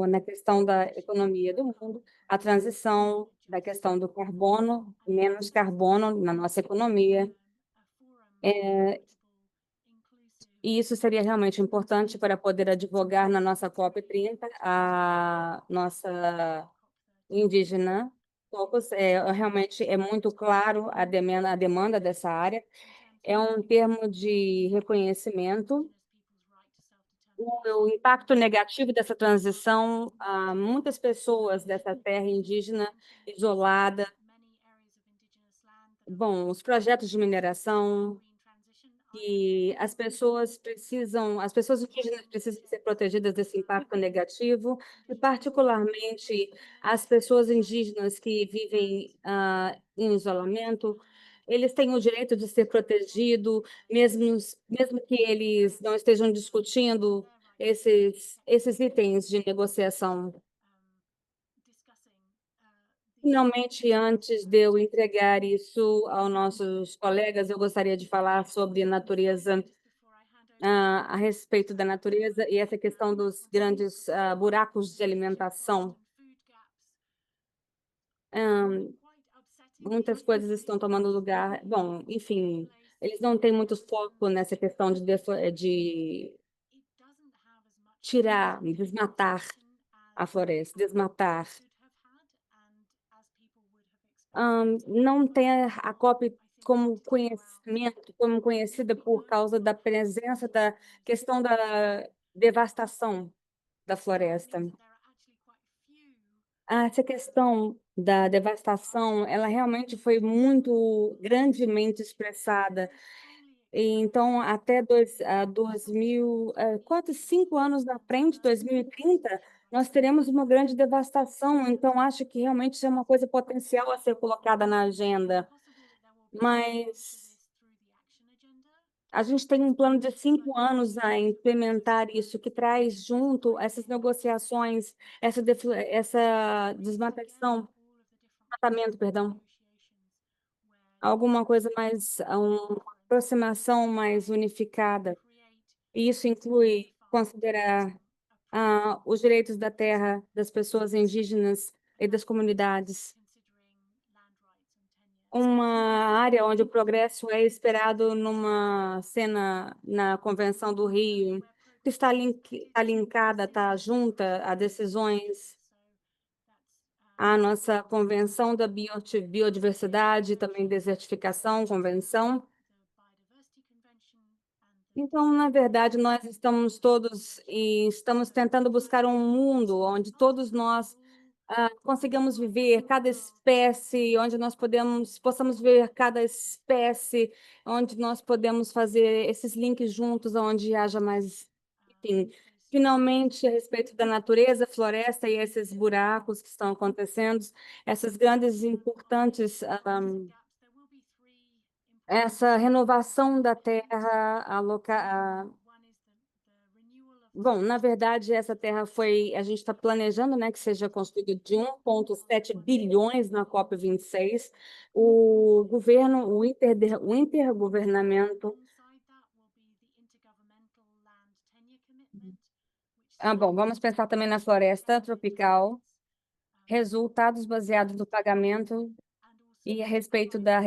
na questão da economia do mundo, a transição da questão do carbono, menos carbono na nossa economia. E isso seria realmente importante para poder advogar na nossa COP30, a nossa indígena Focus. Realmente é muito claro a demanda dessa área. É um termo de reconhecimento. O impacto negativo dessa transição, muitas pessoas dessa terra indígena isolada, bom, os projetos de mineração, que as pessoas indígenas precisam ser protegidas desse impacto negativo, e particularmente as pessoas indígenas que vivem em isolamento, eles têm o direito de ser protegido, mesmo que eles não estejam discutindo esses itens de negociação. Finalmente, antes de eu entregar isso aos nossos colegas, eu gostaria de falar sobre natureza, a respeito da natureza e essa questão dos grandes buracos de alimentação. Muitas coisas estão tomando lugar. Bom, enfim, eles não têm muito foco nessa questão de tirar, desmatar a floresta, desmatar. Não tem a COP como conhecimento, como conhecida por causa da presença da questão da devastação da floresta. Essa questão da devastação, ela realmente foi muito grandemente expressada. E, então, até 2000, quantos? 5 anos na frente, 2030, nós teremos uma grande devastação. Então, acho que realmente isso é uma coisa potencial a ser colocada na agenda. Mas a gente tem um plano de 5 anos a implementar isso, que traz junto essas negociações, essa desmatamento, perdão, alguma coisa mais, uma aproximação mais unificada. E isso inclui considerar os direitos da terra das pessoas indígenas e das comunidades. Uma área onde o progresso é esperado numa cena na Convenção do Rio, que está linkada, está junta a decisões, a nossa Convenção da Biodiversidade, também desertificação, convenção. Então, na verdade, nós estamos tentando buscar um mundo onde todos nós consigamos viver cada espécie, onde nós possamos ver cada espécie, onde nós podemos fazer esses links juntos, onde haja mais, enfim. Finalmente, a respeito da natureza, floresta e esses buracos que estão acontecendo, essas grandes importantes, essa renovação da terra, bom, na verdade, essa terra a gente está planejando, né, que seja construída de 1,7 bilhões na COP26. O governo, o intergovernamento. Bom, vamos pensar também na floresta tropical, resultados baseados no pagamento e a respeito da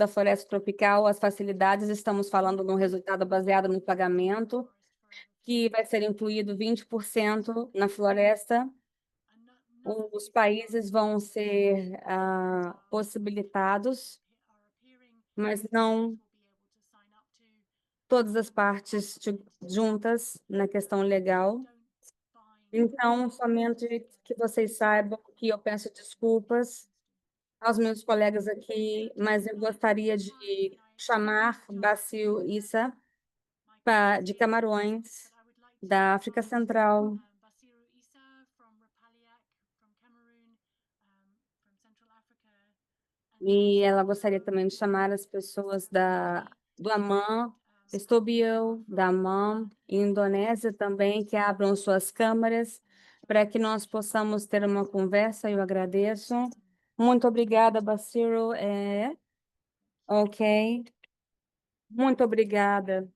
floresta tropical, as facilidades, estamos falando de um resultado baseado no pagamento, que vai ser incluído 20% na floresta. Os países vão ser possibilitados, mas não todas as partes juntas na questão legal. Então, somente que vocês saibam que eu peço desculpas aos meus colegas aqui, mas eu gostaria de chamar Bassio Issa, de Camarões, da África Central. E ela gostaria também de chamar as pessoas do Amman, Estobio, da Amman, e Indonésia também, que abram suas câmaras para que nós possamos ter uma conversa. Eu agradeço. Muito obrigada, Basiru. Ok. Muito obrigada.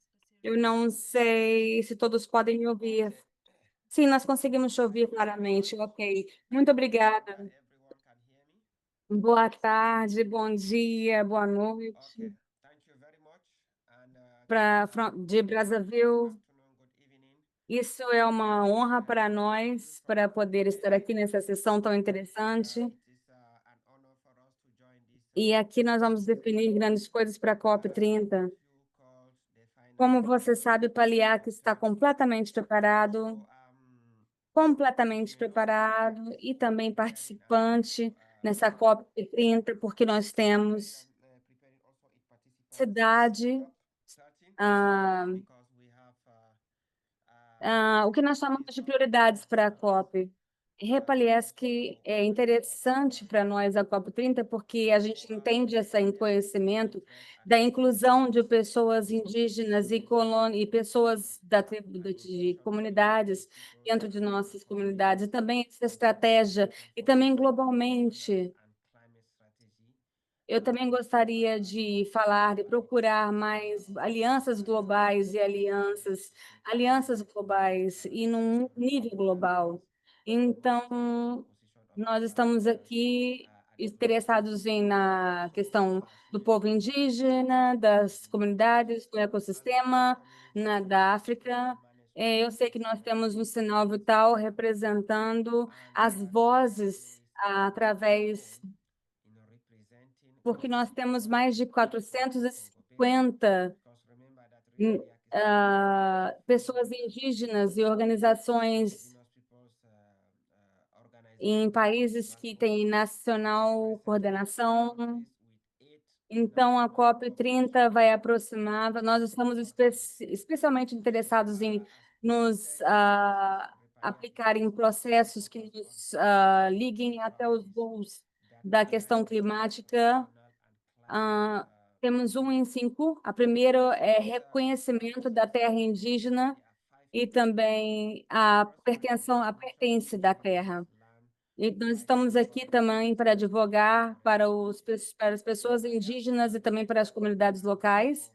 Eu não sei se todos podem me ouvir. Sim, nós conseguimos te ouvir claramente. Ok. Muito obrigada. Boa tarde, bom dia, boa noite. De Brazzaville, isso é uma honra para nós, para poder estar aqui nessa sessão tão interessante. E aqui nós vamos definir grandes coisas para a COP30. Como você sabe, Paliac está completamente preparado e também participante nessa COP30, porque nós temos cidade, ah, o que nós chamamos de prioridades para a COP. Repalies que é interessante para nós a COP30, porque a gente entende esse conhecimento da inclusão de pessoas indígenas e pessoas de comunidades dentro de nossas comunidades, e também essa estratégia, e também globalmente. Eu também gostaria de falar, de procurar mais alianças globais e num nível global. Então, nós estamos aqui interessados na questão do povo indígena, das comunidades, do ecossistema, da África. Eu sei que nós temos um sinal vital representando as vozes através porque nós temos mais de 450 pessoas indígenas e organizações em países que têm nacional coordenação. Então, a COP30 vai aproximar. Nós estamos especialmente interessados em nos aplicar em processos que nos liguem até os gols da questão climática. Temos 1 em 5. A primeira é reconhecimento da terra indígena e também a pertence da terra. E nós estamos aqui também para advogar para as pessoas indígenas e também para as comunidades locais.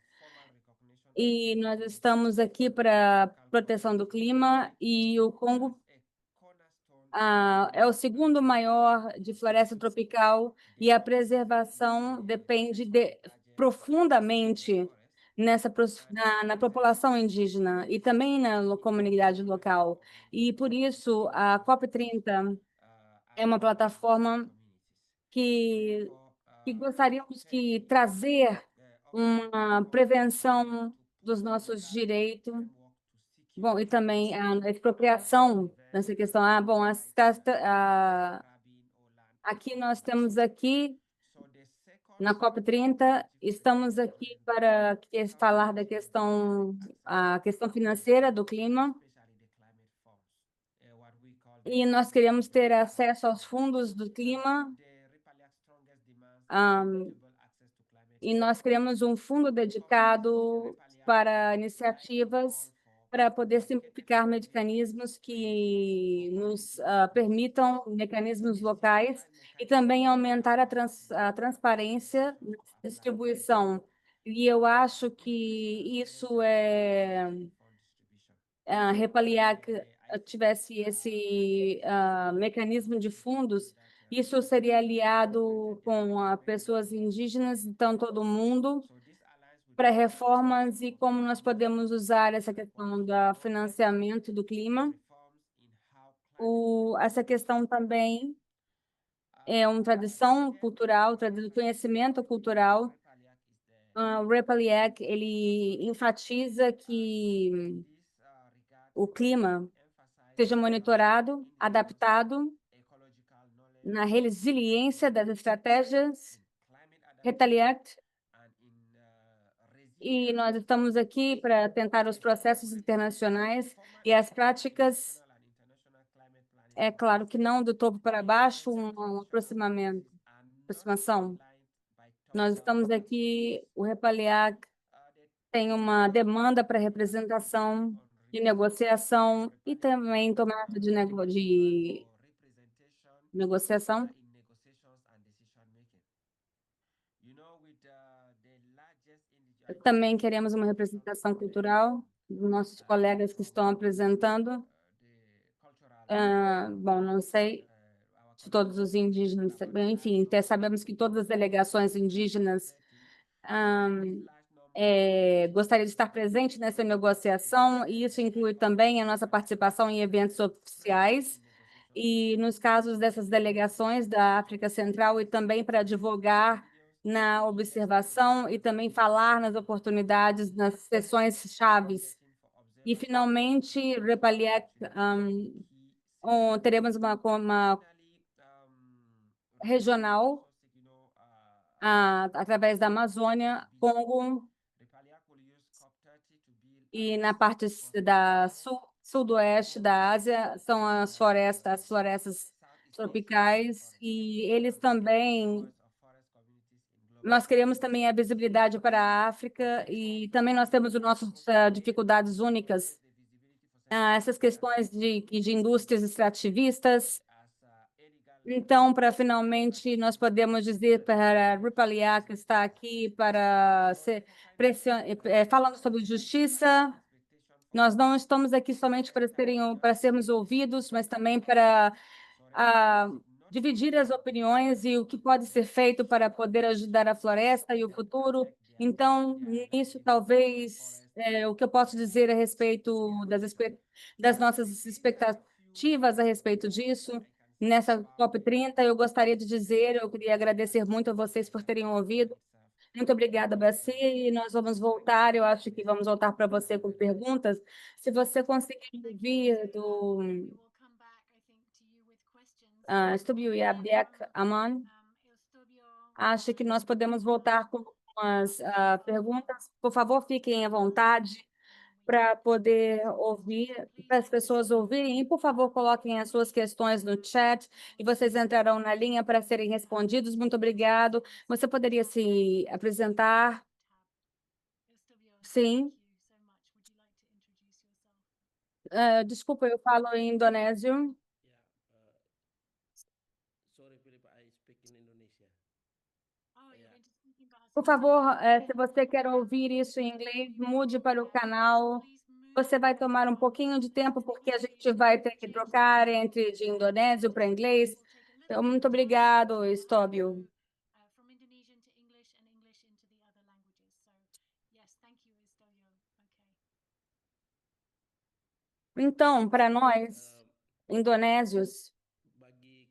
E nós estamos aqui para a proteção do clima e o Congo é o segundo maior de floresta tropical e a preservação depende profundamente na população indígena e também na comunidade local. E por isso a COP30 é uma plataforma que, que gostaríamos de trazer uma prevenção dos nossos direitos. Bom, e também a expropriação nessa questão. Bom, aqui nós temos aqui na COP30, estamos aqui para falar da a questão financeira do clima. E nós queremos ter acesso aos fundos do clima. E nós criamos um fundo dedicado para iniciativas para poder simplificar mecanismos que nos permitam, mecanismos locais, e também aumentar a transparência na distribuição. E eu acho que isso Repaliar que tivesse esse mecanismo de fundos, isso seria aliado com pessoas indígenas, então todo mundo, para reformas e como nós podemos usar essa questão do financiamento do clima. Essa questão também é uma tradição cultural, conhecimento cultural. O Repaliac, ele enfatiza que o clima seja monitorado, adaptado na resiliência das estratégias Retaliact, e nós estamos aqui para tentar os processos internacionais e as práticas, é claro que não do topo para baixo, uma aproximação. Nós estamos aqui, o Repaliac tem uma demanda para representação de negociação e também tomada de negociação. Também queremos uma representação cultural dos nossos colegas que estão apresentando. Bom, não sei se todos os indígenas, enfim, até sabemos que todas as delegações indígenas gostaria de estar presente nessa negociação, e isso inclui também a nossa participação em eventos oficiais e nos casos dessas delegações da África Central, e também para advogar na observação e também falar nas oportunidades, nas sessões chaves. E, finalmente, Repaliac, teremos uma regional através da Amazônia, Congo, e na parte da sudoeste da Ásia são as florestas tropicais, e eles também, nós queremos também a visibilidade para a África, e também nós temos as nossas dificuldades únicas, essas questões de indústrias extrativistas. Então, para finalmente nós podemos dizer para a Repaliac que está aqui para ser falando sobre justiça. Nós não estamos aqui somente para sermos ouvidos, mas também para dividir as opiniões e o que pode ser feito para poder ajudar a floresta e o futuro. Então, isso talvez o que eu posso dizer a respeito das nossas expectativas a respeito disso. Nessa COP30, eu gostaria de dizer, eu queria agradecer muito a vocês por terem ouvido. Muito obrigada, Baci, e nós vamos voltar, eu acho que vamos voltar para você com perguntas. Se você conseguir ouvir do Stubio e Abdiak Aman, acho que nós podemos voltar com umas perguntas. Por favor, fiquem à vontade para poder ouvir, para as pessoas ouvirem, e, por favor, coloquem as suas questões no chat e vocês entrarão na linha para serem respondidos. Muito obrigado. Você poderia se apresentar? Sim. Desculpa, eu falo em indonésio. Por favor, se você quer ouvir isso em inglês, mude para o canal. Você vai tomar um pouquinho de tempo, porque a gente vai ter que trocar de indonésio para inglês. Então, muito obrigado, Estóbio. From Indonesian to English and English into the other languages. So, yes, thank you, Estoyo. Okay. Então, para nós, indonésios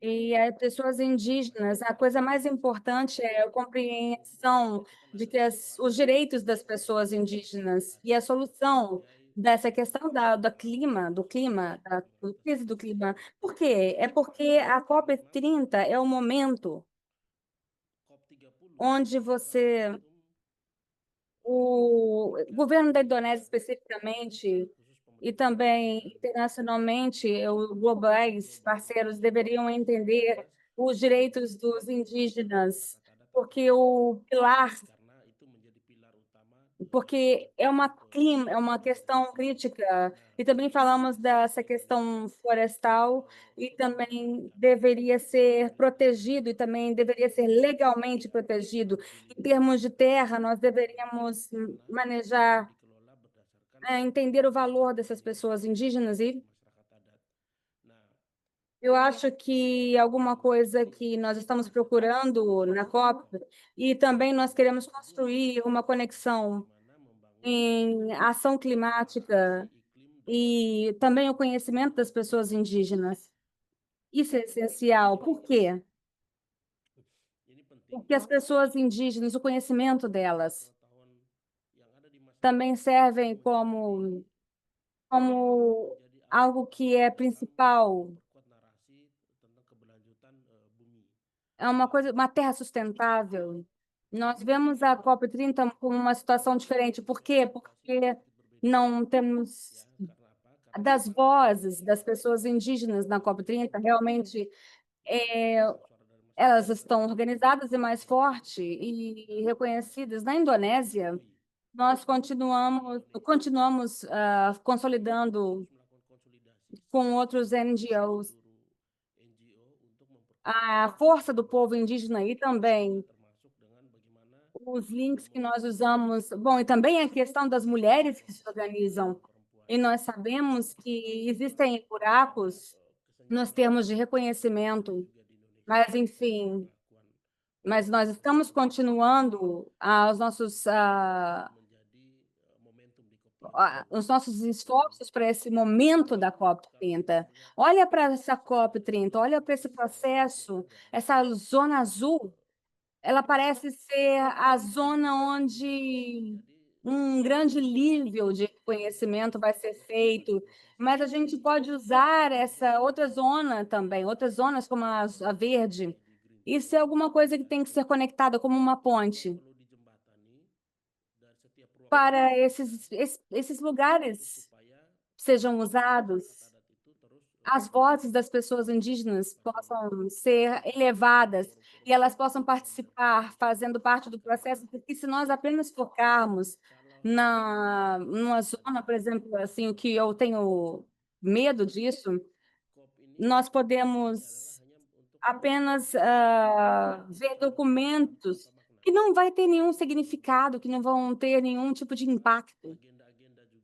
e as pessoas indígenas, a coisa mais importante é a compreensão de que os direitos das pessoas indígenas e a solução dessa questão do clima, da crise do clima. Por quê? É porque a COP30 é o momento onde o governo da Indonésia especificamente, e também internacionalmente, os globais parceiros deveriam entender os direitos dos indígenas, porque é uma questão crítica. E também falamos dessa questão florestal, e também deveria ser protegido, e também deveria ser legalmente protegido. Em termos de terra, nós deveríamos manejar, entender o valor dessas pessoas indígenas, e eu acho que alguma coisa que nós estamos procurando na COP, e também nós queremos construir uma conexão em ação climática e também o conhecimento das pessoas indígenas. Isso é essencial. Por quê? Porque as pessoas indígenas, o conhecimento delas, também servem como algo que é principal. É uma terra sustentável. Nós vemos a COP30 como uma situação diferente. Por quê? Porque não temos das vozes das pessoas indígenas na COP30. Realmente, elas estão organizadas e mais fortes e reconhecidas. Na Indonésia, nós continuamos consolidando com outros NGOs a força do povo indígena e também os links que nós usamos. Bom, e também a questão das mulheres que se organizam. E nós sabemos que existem buracos nos termos de reconhecimento, mas, enfim, mas nós estamos continuando os nossos esforços para esse momento da COP30. Olha para essa COP30, olha para esse processo, essa zona azul, ela parece ser a zona onde um grande nível de conhecimento vai ser feito, mas a gente pode usar essa outra zona também, outras zonas como a verde. Isso é alguma coisa que tem que ser conectada como uma ponte para esses lugares sejam usados, as vozes das pessoas indígenas possam ser elevadas e elas possam participar, fazendo parte do processo, porque se nós apenas focarmos numa zona, por exemplo, assim, o que eu tenho medo disso, nós podemos apenas ver documentos que não vai ter nenhum significado, que não vão ter nenhum tipo de impacto.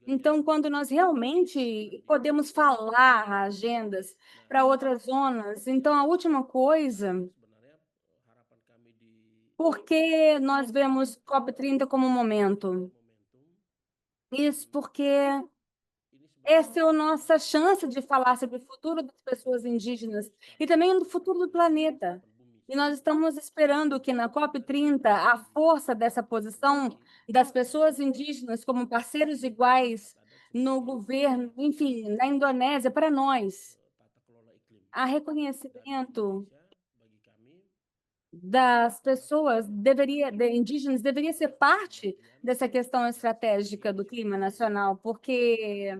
Então, quando nós realmente podemos falar agendas para outras zonas, então a última coisa, por que nós vemos COP30 como um momento? Isso porque essa é a nossa chance de falar sobre o futuro das pessoas indígenas e também do futuro do planeta. E nós estamos esperando que na COP30 a força dessa posição das pessoas indígenas como parceiros iguais no governo, enfim, na Indonésia, para nós, há reconhecimento das pessoas indígenas deveria ser parte dessa questão estratégica do clima nacional, porque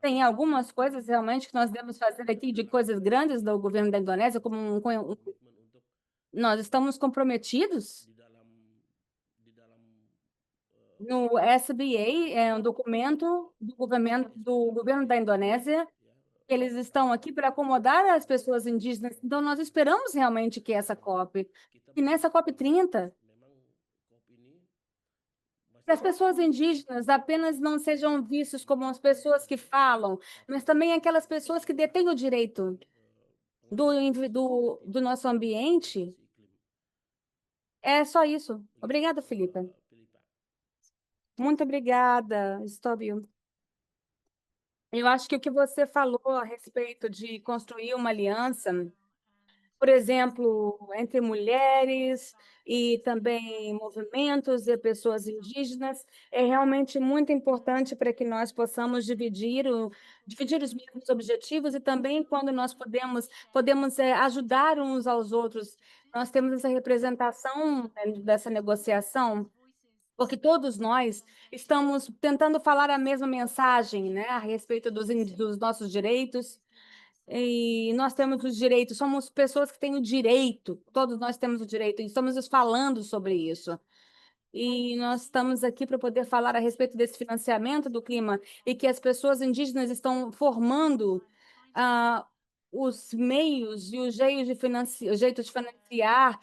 tem algumas coisas realmente que nós devemos fazer aqui, de coisas grandes do governo da Indonésia, como nós estamos comprometidos no SBA, é um documento do governo da Indonésia, que eles estão aqui para acomodar as pessoas indígenas. Então, nós esperamos realmente que essa COP, e nessa COP30, que as pessoas indígenas apenas não sejam vistas como as pessoas que falam, mas também aquelas pessoas que detêm o direito do nosso ambiente. É só isso. Obrigada, Felipe. Muito obrigada, Estóbio. Eu acho que o que você falou a respeito de construir uma aliança, por exemplo, entre mulheres e também movimentos e pessoas indígenas, é realmente muito importante para que nós possamos dividir os mesmos objetivos e também quando nós podemos ajudar uns aos outros. Nós temos essa representação dessa negociação, porque todos nós estamos tentando falar a mesma mensagem, né, a respeito dos nossos direitos. E nós temos os direitos, somos pessoas que têm o direito, todos nós temos o direito, e estamos nos falando sobre isso. E nós estamos aqui para poder falar a respeito desse financiamento do clima e que as pessoas indígenas estão formando ah, os meios e os jeitos de financiar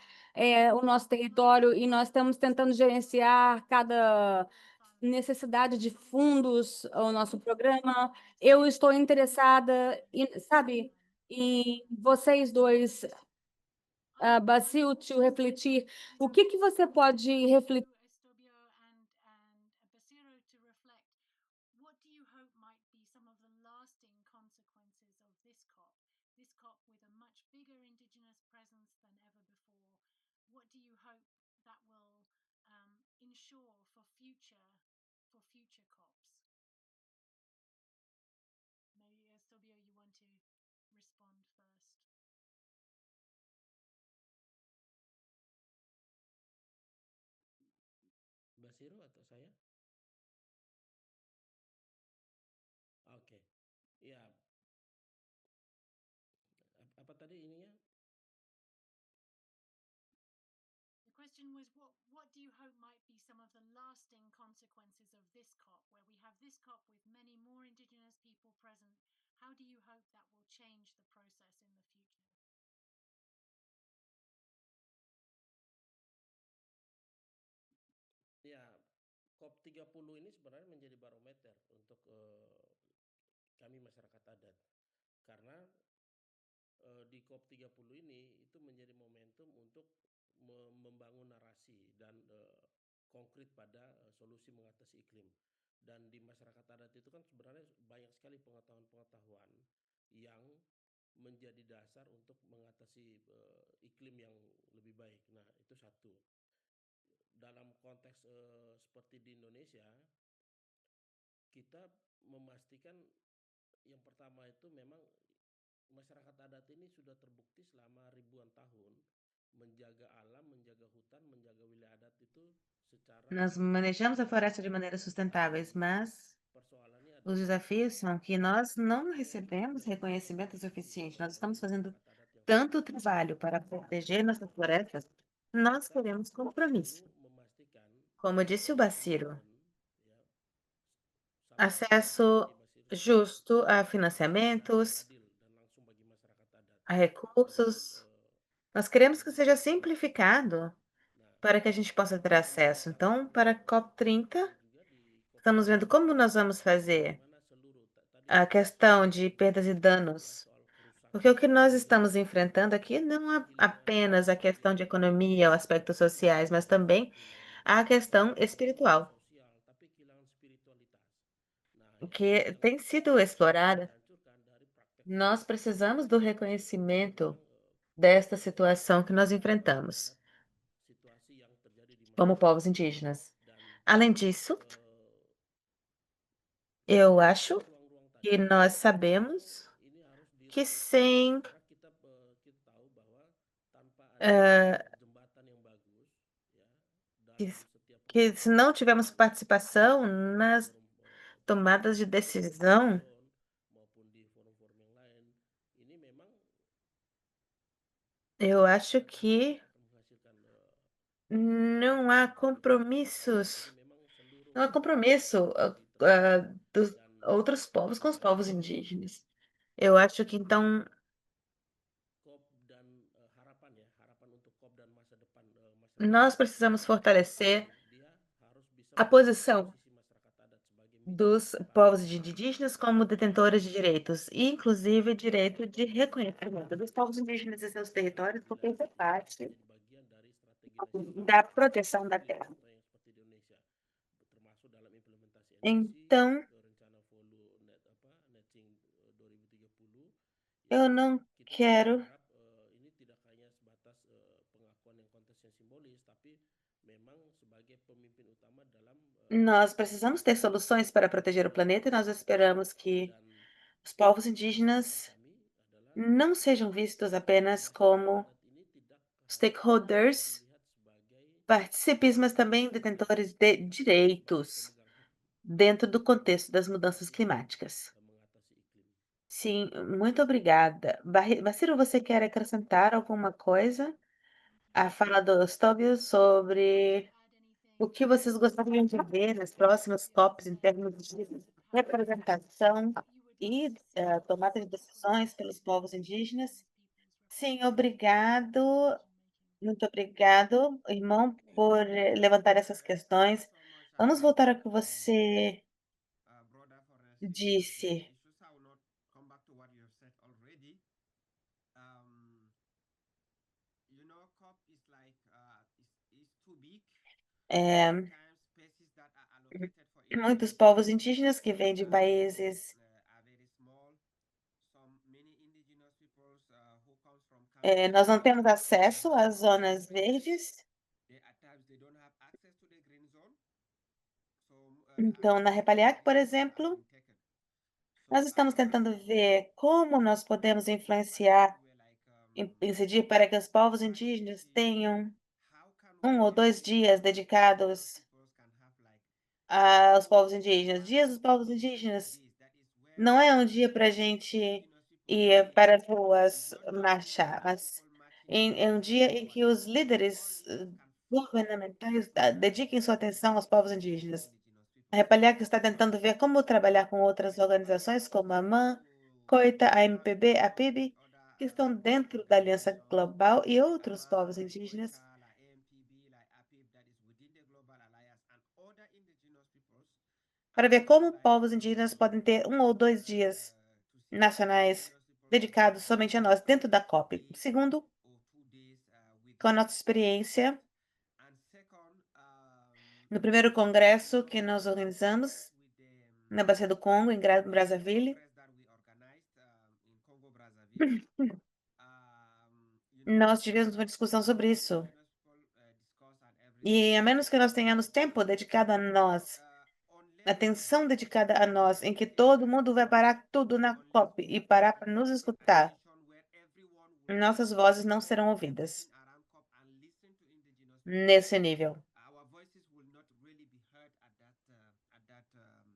o nosso território, e nós estamos tentando gerenciar cada necessidade de fundos ao nosso programa. Eu estou interessada, sabe, em vocês dois, Basil, te refletir. O que que você pode refletir? Estobio and Basiro to reflect. What do you hope might be some of the lasting consequences of this COP? This COP with a much bigger Indigenous presence than ever before. What do you hope that will ensure for future COPs? Maybe Estobio, you want to respond first. Basiro atau saya? Oke. Ya, apa tadi ininya? question was, what do you hope might be some of the lasting consequences of this COP, where we have this COP with many more indigenous people present? How do you hope that will change the process in the future? Ya, COP 30 ini sebenarnya menjadi barometer untuk kami masyarakat adat. Karena di COP 30 ini itu menjadi momentum untuk membangun narasi dan konkret pada solusi mengatasi iklim. Dan di masyarakat adat itu kan sebenarnya banyak sekali pengetahuan-pengetahuan yang menjadi dasar untuk mengatasi iklim yang lebih baik. Nah, itu satu. Dalam konteks seperti di Indonesia, kita memastikan yang pertama itu memang masyarakat adat ini sudah terbukti selama ribuan tahun menjaga alam, menjaga hutan, menjaga wilayah adat itu secara Nós manejamos a floresta de maneiras sustentáveis, mas persoalannya os adalah desafios são que nós não recebemos reconhecimento suficiente. Nós estamos fazendo tanto trabalho para proteger nossas florestas, nós kita queremos compromisso. perlu memastikan Como disse o Baciro, komitmen ya, salah satu acesso Baciro justo a secara financiamentos, adil dan langsung bagi masyarakat adat. a Jadi recursos. Nós queremos que seja simplificado nah, para que a gente possa ter acesso. Então, para a COP30, dan juga di estamos vendo COP30 como nós vamos fazer bagaimana seluruh tadi a questão de perdas e adalah danos. soal Porque o kerusakan que nós lingkungan, estamos enfrentando aqui não é kehilangan apenas a questão de biodiversitas, economia ou aspectos sociais, mas também kehilangan a questão espiritual, sosial, tapi kehilangan spiritualitas. Nah, que yang tem sido explorada. dihancurkan dari Nós praktek-praktek precisamos do yang reconhecimento memang desta situação que nós enfrentamos terhadap situasi yang terjadi di como masyarakat povos indígenas. dan Além disso, di eu acho ruang-ruang que tadi nós sabemos ini harus que direbut sem karena kita tahu bahwa tanpa eh, adanya jembatan yang bagus ya que, dalam setiap que se não tivermos participação nas forum tomadas de decisão, maupun di forum-forum yang lain ini memang eu acho que akan menghasilkan não há jadi compromissos, memang seluruh não há compromisso dos dan outros povos com os povos indígenas. Eu acho que então COP dan harapan ya harapan untuk COP dan masa depan masyarakat nós adat precisamos fortalecer dia harus bisa a membangun posição posisi masyarakat adat sebagai mitra dos povos indígenas como detentores de direitos, inclusive direito de reconhecimento dos povos indígenas e seus territórios, porque isso é parte menjadi bagian dari strategi nasional da proteção da iklim terra. contohnya seperti di Indonesia termasuk dalam implementasi NDC Então, rencana netting 2030 eu ya não kita quero. berharap ini tidak hanya sebatas pengakuan yang konteks yang simbolis tapi memang sebagai pemimpin utama dalam Nós precisamos ter soluções para proteger o planeta e nós esperamos que dan os povos harapan indígenas kami adalah não sejam vistos apenas como masyarakat adat ini tidak hanya stakeholders, dilihat sebagai partícipes, mas também detentores de direitos pemegang hak dentro do contexto das mudanças climáticas. mengatasi iklim. Sim, muito obrigada. Baciro, você quer acrescentar alguma coisa? A fala do Eustóbio sobre o que vocês gostariam de ver nas próximas COPs em termos de representação e tomada de decisões pelos povos indígenas? Sim, obrigado. Muito obrigado, irmão, por levantar essas questões. Vamos voltar ao que você Brother, for these disse. issues. I will not come back to what you have said already. COP is like is too big. É, Sometimes spaces that are allocated for it muitos povos indígenas que vêm de países are very small. Many indigenous peoples who comes from nós não countries temos acesso às have zonas different needs. verdes. At times they don't have access to the green zone. So Então, na Repaliac, por exemplo, been taken. nós estamos tentando ver como nós podemos influenciar, incidir para que os povos indígenas tenham 1 ou 2 dias dedicados aos povos indígenas. Dias dos povos indígenas não é um dia para a gente ir para as ruas marchar, mas é um dia em que os líderes governamentais dediquem sua atenção aos povos indígenas. A Repaliac está tentando ver como trabalhar com outras organizações como a MAN, COITA, a MPB, a PIB, que estão dentro da Aliança Global e outros povos indígenas, para ver como povos indígenas podem ter 1 ou 2 dias nacionais dedicados somente a nós dentro da COP. Segundo, com a nossa experiência no primeiro congresso que nós organizamos na Bacia do Congo, em Brazzaville, nós tivemos uma discussão sobre isso. E a menos que nós tenhamos tempo dedicado a nós, atenção dedicada a nós, em que todo mundo vai parar tudo na COP e parar para nos escutar, nossas vozes não serão ouvidas nesse nível.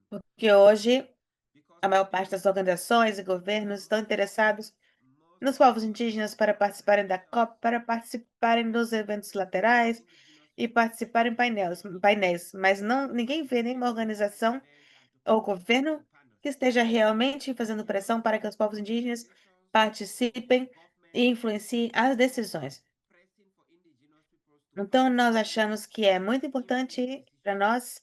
Porque hoje a maior parte das organizações e governos estão interessados nos povos indígenas para participarem da COP, para participarem dos eventos laterais e participar em painéis, mas não, ninguém vê nenhuma organização ou governo que esteja realmente fazendo pressão para que os povos indígenas participem e influenciem as decisões. Então, nós achamos que é muito importante para nós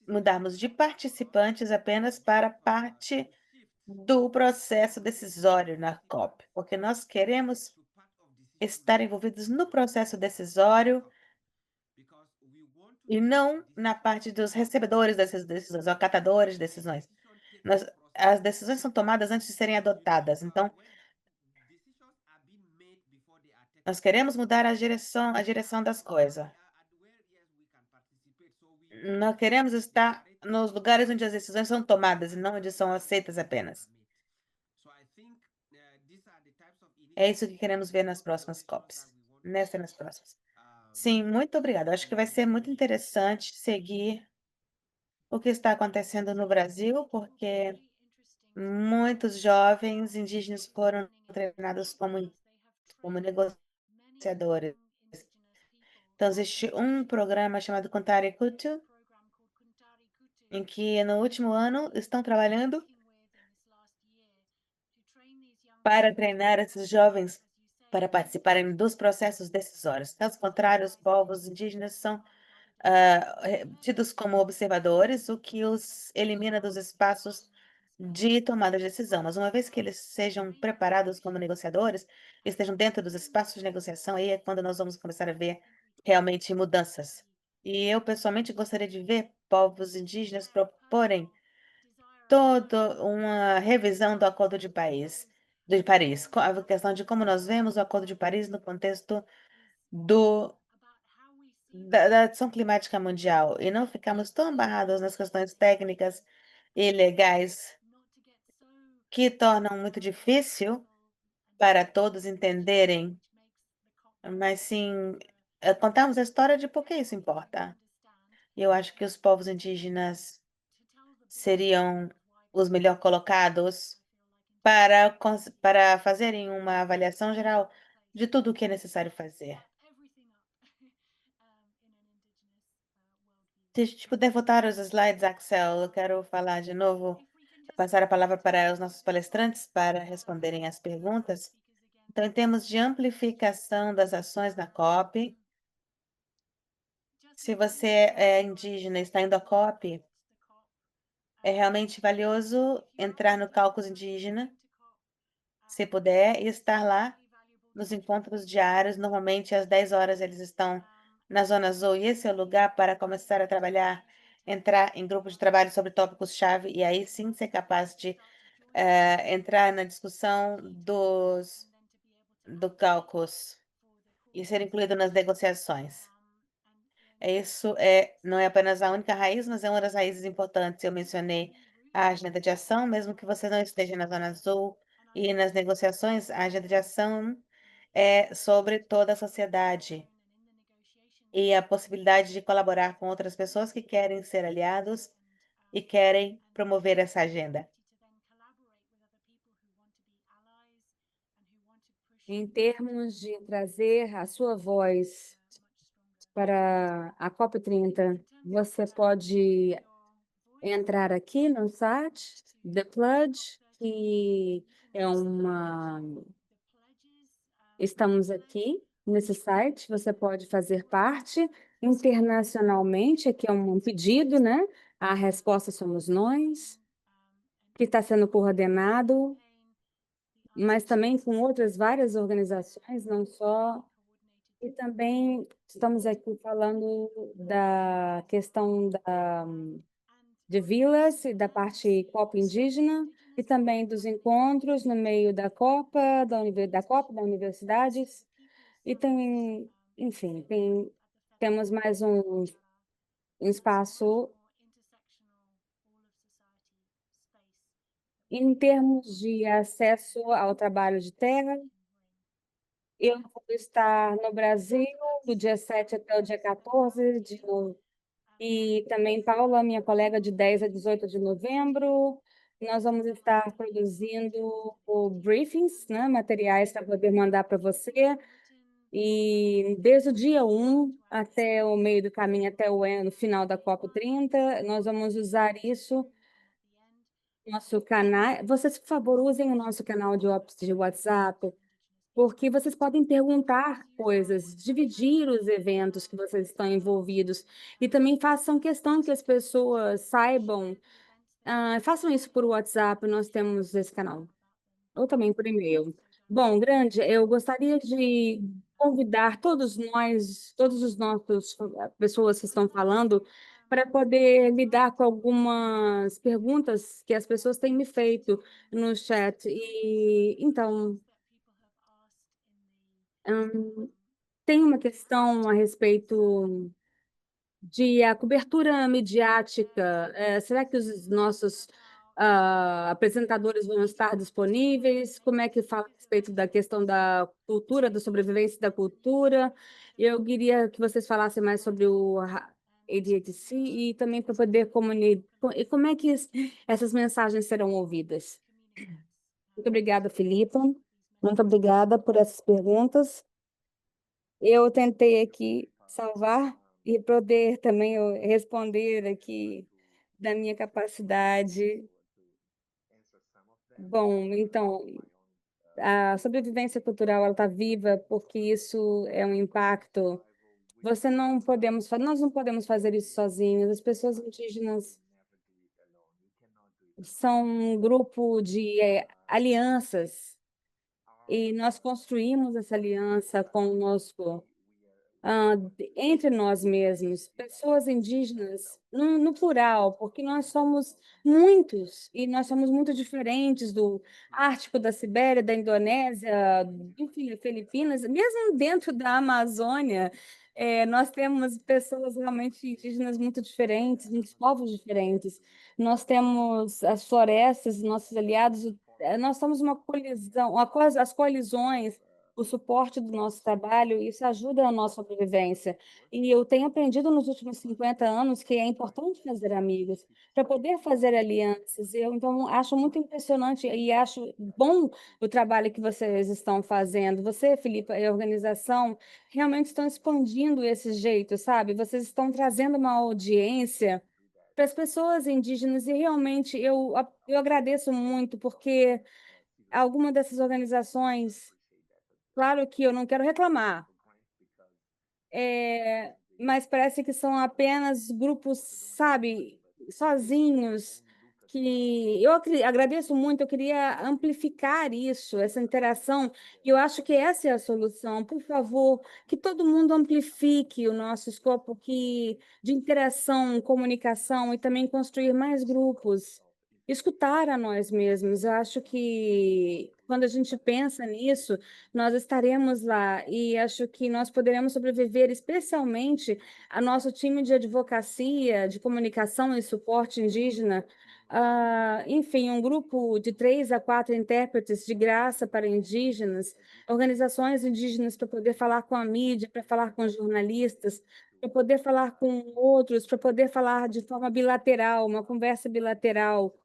mudarmos de participantes apenas para parte do processo decisório na COP, porque nós queremos estar envolvidos no processo decisório e não na parte dos recebedores dessas decisões, ou acatadores de decisões. As decisões são tomadas antes de serem adotadas, então nós queremos mudar a direção das coisas. Nós queremos estar nos lugares onde as decisões são tomadas e não onde são aceitas apenas. É isso que queremos ver nas próximas COPs. Nessa e nas próximas. Sim, muito obrigada. Acho que vai ser muito interessante seguir o que está acontecendo no Brasil, porque muitos jovens indígenas foram treinados como negociadores. Então, existe um programa chamado Contare Kutu, em que no último ano estão trabalhando para treinar esses jovens para participarem dos processos decisórios. Caso contrário, os povos indígenas são tidos como observadores, o que os elimina dos espaços de tomada de decisão. Mas uma vez que eles sejam preparados como negociadores, estejam dentro dos espaços de negociação, aí é quando nós vamos começar a ver realmente mudanças. E eu, pessoalmente, gostaria de ver povos indígenas proporem toda uma revisão do Acordo de Paris, a questão de como nós vemos o Acordo de Paris no contexto do da ação climática mundial e não ficarmos tão amarrados nas questões técnicas e legais que tornam muito difícil para todos entenderem, mas sim contarmos a história de por que isso importa. E eu acho que os povos indígenas seriam os melhor colocados para fazerem uma avaliação geral de tudo o que é necessário fazer. Se a gente puder voltar os slides, Axel, eu quero falar de novo, passar a palavra para os nossos palestrantes para responderem as perguntas. Então, em termos de amplificação das ações na COP, se você é indígena e está indo à COP, é realmente valioso entrar no Caucus Indígena, se puder, e estar lá nos encontros diários. Normalmente, às 10 horas, eles estão na Zona Azul, e esse é o lugar para começar a trabalhar, entrar em grupos de trabalho sobre tópicos-chave, e aí sim ser capaz de entrar na discussão do caucus e ser incluído nas negociações. Não é apenas a única raiz, mas é uma das raízes importantes. Eu mencionei a agenda de ação, mesmo que você não esteja na Zona Azul e nas negociações, a agenda de ação é sobre toda a sociedade e a possibilidade de colaborar com outras pessoas que querem ser aliados e querem promover essa agenda. em termos de trazer a sua voz para a COP30, você pode entrar aqui no site The Pledge, que é uma. Estamos aqui nesse site, você pode fazer parte internacionalmente, aqui é um pedido, né? A resposta somos nós, que está sendo coordenado, mas também com outras várias organizações, não só. E também estamos aqui falando da questão de vilas e da parte COP indígena e também dos encontros no meio da Copa, da Copa, das universidades. E tem, enfim, temos mais um espaço em termos de acesso ao trabalho de terra. Eu vou estar no Brasil do dia 7 até o dia 14 de novembro. E também Paula, minha colega, de 10 a 18 de novembro. Nós vamos estar produzindo briefings, né, materiais para poder mandar para você. E desde o dia 1 até o meio do caminho, até o no final da COP30, nós vamos usar isso, nosso canal. Vocês, por favor, usem o nosso canal de WhatsApp, porque vocês podem perguntar coisas, dividir os eventos que vocês estão envolvidos e também façam questão que as pessoas saibam. Façam isso por WhatsApp, nós temos esse canal, ou também por e-mail. Bom, Grande, eu gostaria de convidar todos nós, todos os nossos pessoas que estão falando, para poder lidar com algumas perguntas que as pessoas têm me feito no chat. E então, tem uma questão a respeito de a cobertura midiática. Será que os nossos apresentadores vão estar disponíveis? Como é que fala a respeito da questão da cultura, da sobrevivência da cultura? Eu queria que vocês falassem mais sobre o ADHC e também para poder comunicar. E como é que essas mensagens serão ouvidas? Muito obrigada, Filipa. Muito obrigada por essas perguntas. Eu tentei aqui salvar e poder também eu responder aqui da minha capacidade. Bom, então, a sobrevivência cultural ela está viva porque isso é um impacto. Nós não podemos fazer isso sozinhos. As pessoas indígenas são um grupo de alianças e nós construímos essa aliança conosco. Entre nós mesmos, pessoas indígenas, no plural, porque nós somos muitos e nós somos muito diferentes do Ártico, da Sibéria, da Indonésia, enfim, Filipinas, mesmo dentro da Amazônia, nós temos pessoas realmente indígenas muito diferentes, muitos povos diferentes. Nós temos as florestas, nossos aliados, nós somos uma colisão, as colisões, o suporte do nosso trabalho, isso ajuda a nossa sobrevivência. E eu tenho aprendido nos últimos 50 anos que é importante fazer amigos, para poder fazer alianças. Eu, então, acho muito impressionante e acho bom o trabalho que vocês estão fazendo. Você, Filipe, e a organização realmente estão expandindo esse jeito, sabe? Vocês estão trazendo uma audiência para as pessoas indígenas e realmente eu agradeço muito, porque alguma dessas organizações. Claro que eu não quero reclamar, mas parece que são apenas grupos, sabe, sozinhos, que eu agradeço muito, eu queria amplificar isso, essa interação, e eu acho que essa é a solução. Por favor, que todo mundo amplifique o nosso escopo de interação, comunicação e também construir mais grupos. Escutar a nós mesmos. Eu acho que quando a gente pensa nisso, nós estaremos lá e acho que nós poderemos sobreviver, especialmente a nosso time de advocacia, de comunicação e suporte indígena. Enfim, um grupo de 3 a 4 intérpretes de graça para indígenas, organizações indígenas para poder falar com a mídia, para falar com jornalistas, para poder falar com outros, para poder falar de forma bilateral, uma conversa bilateral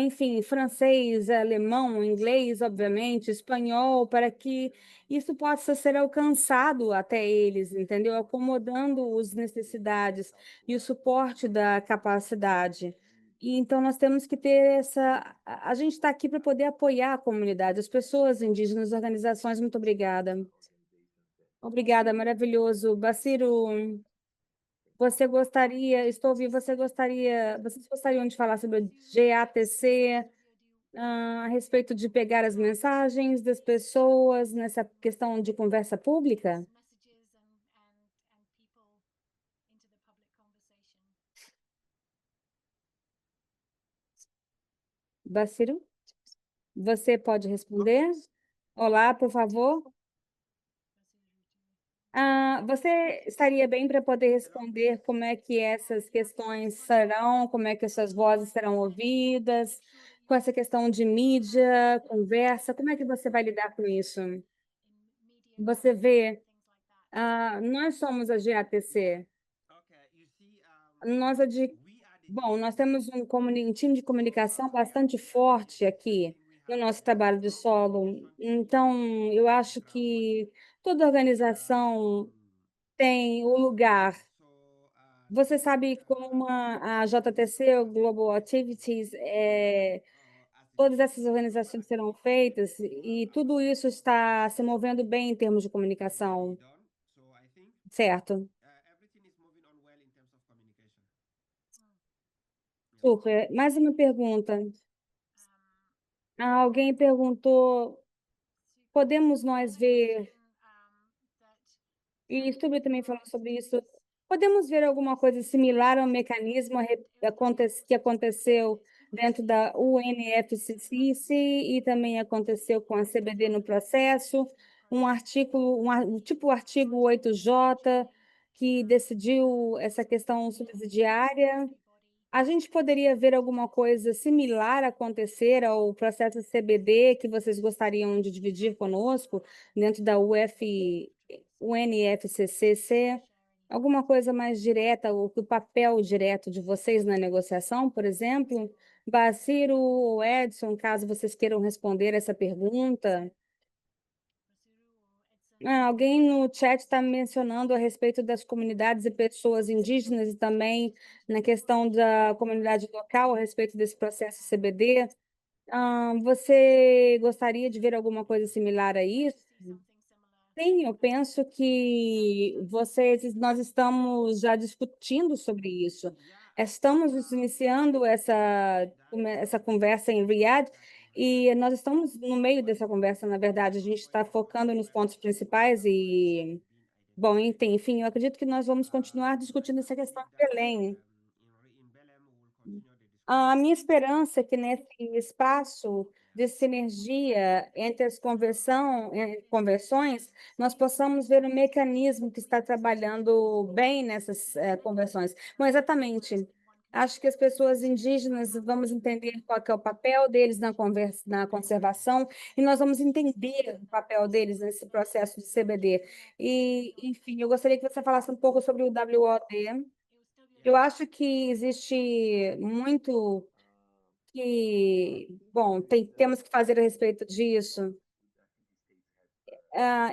enfim, francês, alemão, inglês, obviamente, espanhol, para que isso possa ser alcançado até eles, entendeu? Acomodando as necessidades e o suporte da capacidade. E então nós temos que ter essa. A gente está aqui para poder apoiar a comunidade, as pessoas indígenas, organizações. Muito obrigada. Obrigada, maravilhoso. Baciro, você gostaria, estou ouvindo, vocês gostariam de falar sobre o GATC, a respeito de pegar as mensagens das pessoas nessa questão de conversa pública? Baciro, você pode responder? Olá, por favor. Você estaria bem para poder responder como é que essas questões serão, como é que essas vozes serão ouvidas, com essa questão de mídia, conversa, como é que você vai lidar com isso? Você vê, nós somos a GATC, nós, bom, nós temos um time de comunicação bastante forte aqui no nosso trabalho de solo, então eu acho que toda organização tem o lugar. Você sabe como a JTC, o Global Activities, todas essas organizações serão feitas e tudo isso está se movendo bem em termos de comunicação, certo? Super. Mais uma pergunta. Alguém perguntou, podemos nós ver, e o Stubble também falou sobre isso, podemos ver alguma coisa similar ao mecanismo que aconteceu dentro da UNFCCC e também aconteceu com a CBD no processo, um artigo, tipo o artigo 8J, que decidiu essa questão subsidiária. A gente poderia ver alguma coisa similar acontecer ao processo CBD que vocês gostariam de dividir conosco dentro da UNFCCC? Alguma coisa mais direta, o papel direto de vocês na negociação, por exemplo? Baciro ou Edson, caso vocês queiram responder essa pergunta. Alguém no chat está mencionando a respeito das comunidades e pessoas indígenas e também na questão da comunidade local a respeito desse processo CBD. Você gostaria de ver alguma coisa similar a isso? Sim, eu penso que nós estamos já discutindo sobre isso. Estamos iniciando essa conversa em Riyadh e nós estamos no meio dessa conversa, na verdade. A gente está focando nos pontos principais e, bom, enfim, eu acredito que nós vamos continuar discutindo essa questão de Belém. A minha esperança é que nesse espaço de sinergia entre as conversões, nós possamos ver um mecanismo que está trabalhando bem nessas conversões. Bom, exatamente. Acho que as pessoas indígenas vamos entender qual que é o papel deles na conservação e nós vamos entender o papel deles nesse processo de CBD. E, enfim, eu gostaria que você falasse um pouco sobre o WOD. Eu acho que existe muito bom, temos que fazer a respeito disso.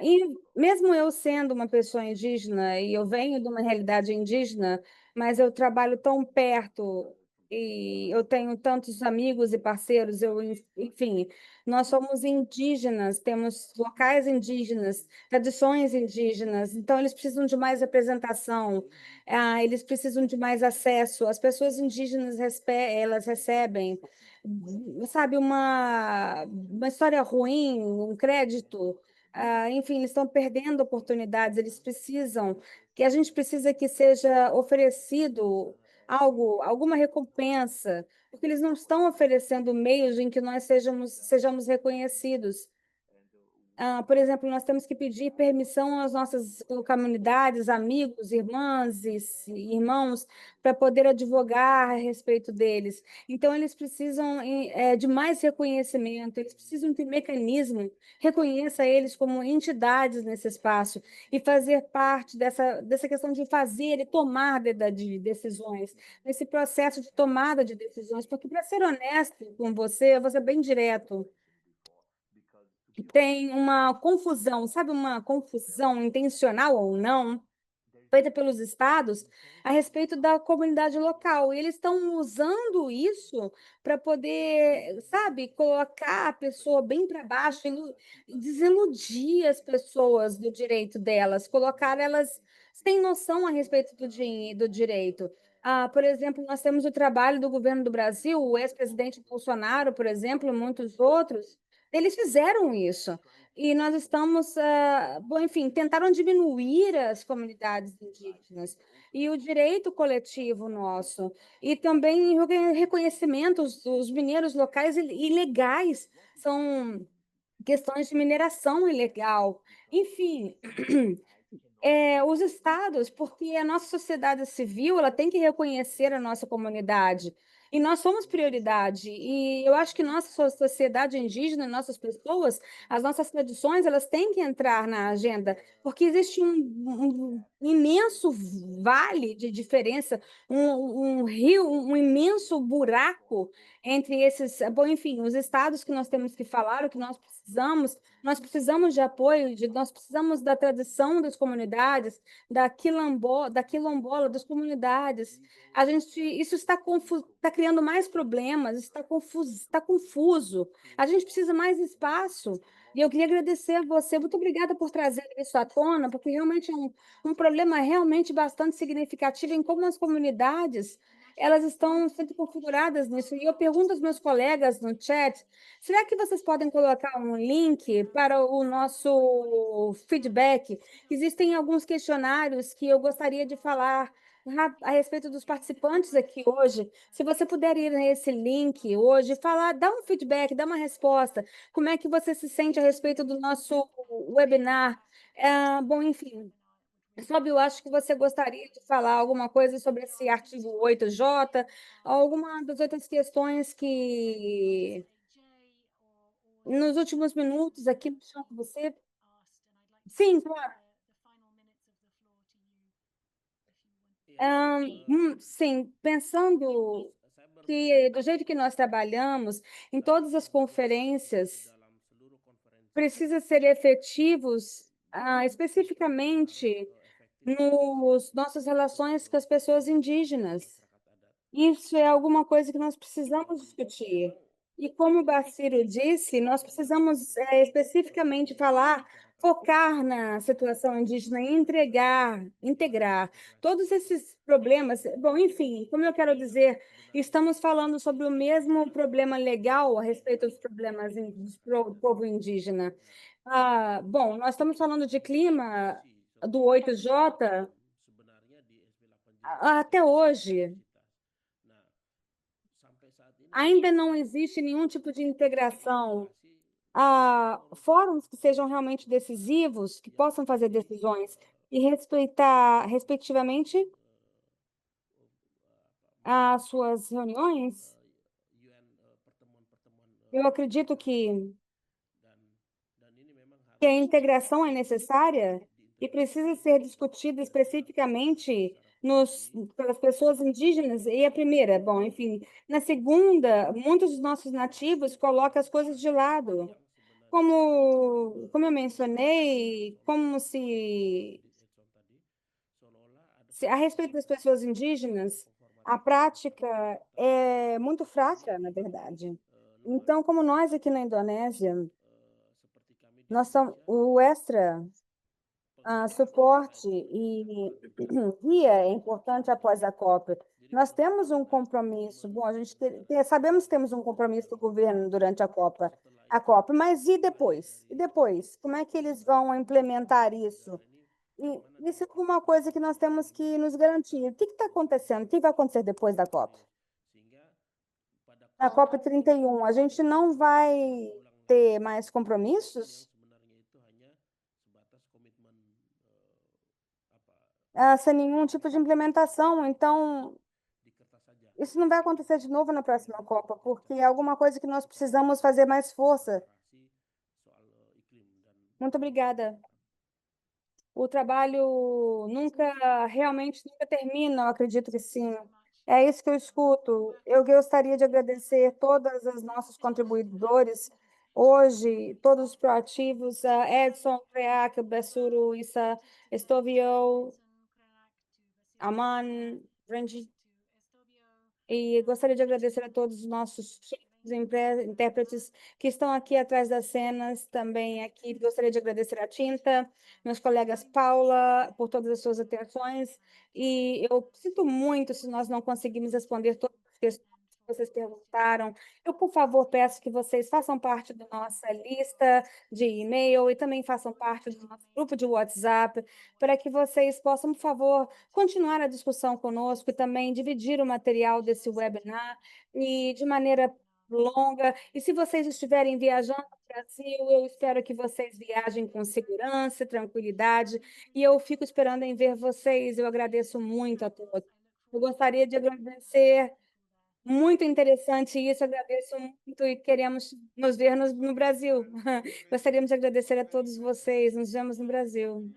E mesmo eu sendo uma pessoa indígena, e eu venho de uma realidade indígena, mas eu trabalho tão perto e eu tenho tantos amigos e parceiros, enfim, nós somos indígenas, temos locais indígenas, tradições indígenas, então eles precisam de mais representação, eles precisam de mais acesso. As pessoas indígenas, elas recebem, sabe, uma história ruim, um crédito. Enfim, eles estão perdendo oportunidades, eles precisam, que a gente precisa que seja oferecido algo, alguma recompensa, porque eles não estão oferecendo meios em que nós sejamos reconhecidos. Por exemplo, nós temos que pedir permissão às nossas comunidades, amigos, irmãs e irmãos, para poder advogar a respeito deles. Então, eles precisam de mais reconhecimento, eles precisam que o mecanismo reconheça eles como entidades nesse espaço e fazer parte dessa questão de fazer e tomar de decisões, nesse processo de tomada de decisões, porque, para ser honesto com você, eu vou ser bem direto, tem uma confusão, sabe, uma confusão intencional ou não, feita pelos estados a respeito da comunidade local. E eles estão usando isso para poder, sabe, colocar a pessoa bem para baixo, desiludir as pessoas do direito delas, colocar elas sem noção a respeito do direito. Por exemplo, nós temos o trabalho do governo do Brasil, o ex-presidente Bolsonaro, por exemplo, e muitos outros, eles fizeram isso. E nós estamos, bom, enfim, tentaram diminuir as comunidades indígenas e o direito coletivo nosso, e também o reconhecimento dos mineiros locais ilegais, são questões de mineração ilegal. Enfim, os estados, porque a nossa sociedade civil ela tem que reconhecer a nossa comunidade. E nós somos prioridade. E eu acho que nossa sociedade indígena, nossas pessoas, as nossas tradições, elas têm que entrar na agenda, porque existe um imenso vale de diferença, um rio, um imenso buraco entre esses, bom, enfim, os estados que nós temos que falar, o que nós precisamos de apoio, nós precisamos da tradição das comunidades, da quilombola, das comunidades. Isso está criando mais problemas, está confuso. A gente precisa mais espaço. E eu queria agradecer a você. Muito obrigada por trazer isso à tona, porque realmente é um problema realmente bastante significativo em como as comunidades elas estão sendo configuradas nisso. E eu pergunto aos meus colegas no chat, será que vocês podem colocar um link para o nosso feedback? Existem alguns questionários que eu gostaria de falar a respeito dos participantes aqui hoje. Se você puder ir nesse link hoje, falar, dar um feedback, dar uma resposta, como é que você se sente a respeito do nosso webinar? Bom, enfim, Sob, eu acho que você gostaria de falar alguma coisa sobre esse artigo 8J, alguma das outras questões que, nos últimos minutos aqui, no chão com você. Sim, claro. Sim, pensando que, do jeito que nós trabalhamos, em todas as conferências, precisa ser efetivos, especificamente nos nossas relações com as pessoas indígenas. Isso é alguma coisa que nós precisamos discutir. E como o Baciro disse, nós precisamos especificamente focar na situação indígena e integrar todos esses problemas. Bom, enfim, como eu quero dizer, estamos falando sobre o mesmo problema legal a respeito dos problemas do povo indígena. Bom, nós estamos falando de clima do 8J até hoje. Ainda não existe nenhum tipo de integração. Fóruns que sejam realmente decisivos, que possam fazer decisões e respeitar, respectivamente, as suas reuniões. Eu acredito que a integração é necessária e precisa ser discutida especificamente pelas pessoas indígenas. E a primeira, bom, enfim, na segunda, muitos dos nossos nativos colocam as coisas de lado. Como eu mencionei, a respeito das pessoas indígenas, a prática é muito fraca, na verdade. Então, como nós aqui na Indonésia, nós somos o extra suporte e guia é importante após a COP. Nós temos um compromisso. Bom, a gente sabemos que temos um compromisso do governo durante a COP, mas e depois? E depois? Como é que eles vão implementar isso? E isso é uma coisa que nós temos que nos garantir. O que está acontecendo? O que vai acontecer depois da COP? Na COP 31, a gente não vai ter mais compromissos? sem nenhum tipo de implementação. Então, di kertas saja. isso não vai acontecer de novo na próxima Copa, porque é alguma coisa que nós precisamos fazer mais força. Deklarasi soal iklim dan Muito obrigada. O trabalho realmente nunca termina, eu acredito que sim. É isso que eu escuto. Eu gostaria de agradecer todos os nossos contribuidores hoje, todos os proativos, Edson, Preac, Bessuro, Issa, Estovio, Aman, Ranjit, e gostaria de agradecer a todos os nossos intérpretes que estão aqui atrás das cenas, também aqui. Gostaria de agradecer a Tinta, meus colegas Paula, por todas as suas atenções. E eu sinto muito se nós não conseguimos responder todas as questões que vocês perguntaram. Eu, por favor, peço que vocês façam parte da nossa lista de e-mail e também façam parte do nosso grupo de WhatsApp, para que vocês possam, por favor, continuar a discussão conosco e também dividir o material desse webinar e de maneira longa. E se vocês estiverem viajando para o Brasil, eu espero que vocês viajem com segurança, tranquilidade, e eu fico esperando em ver vocês. Eu agradeço muito a todos. Eu gostaria de agradecer, muito interessante isso, agradeço muito e queremos nos ver no Brasil. Gostaríamos de agradecer a todos vocês. Nos vemos no Brasil.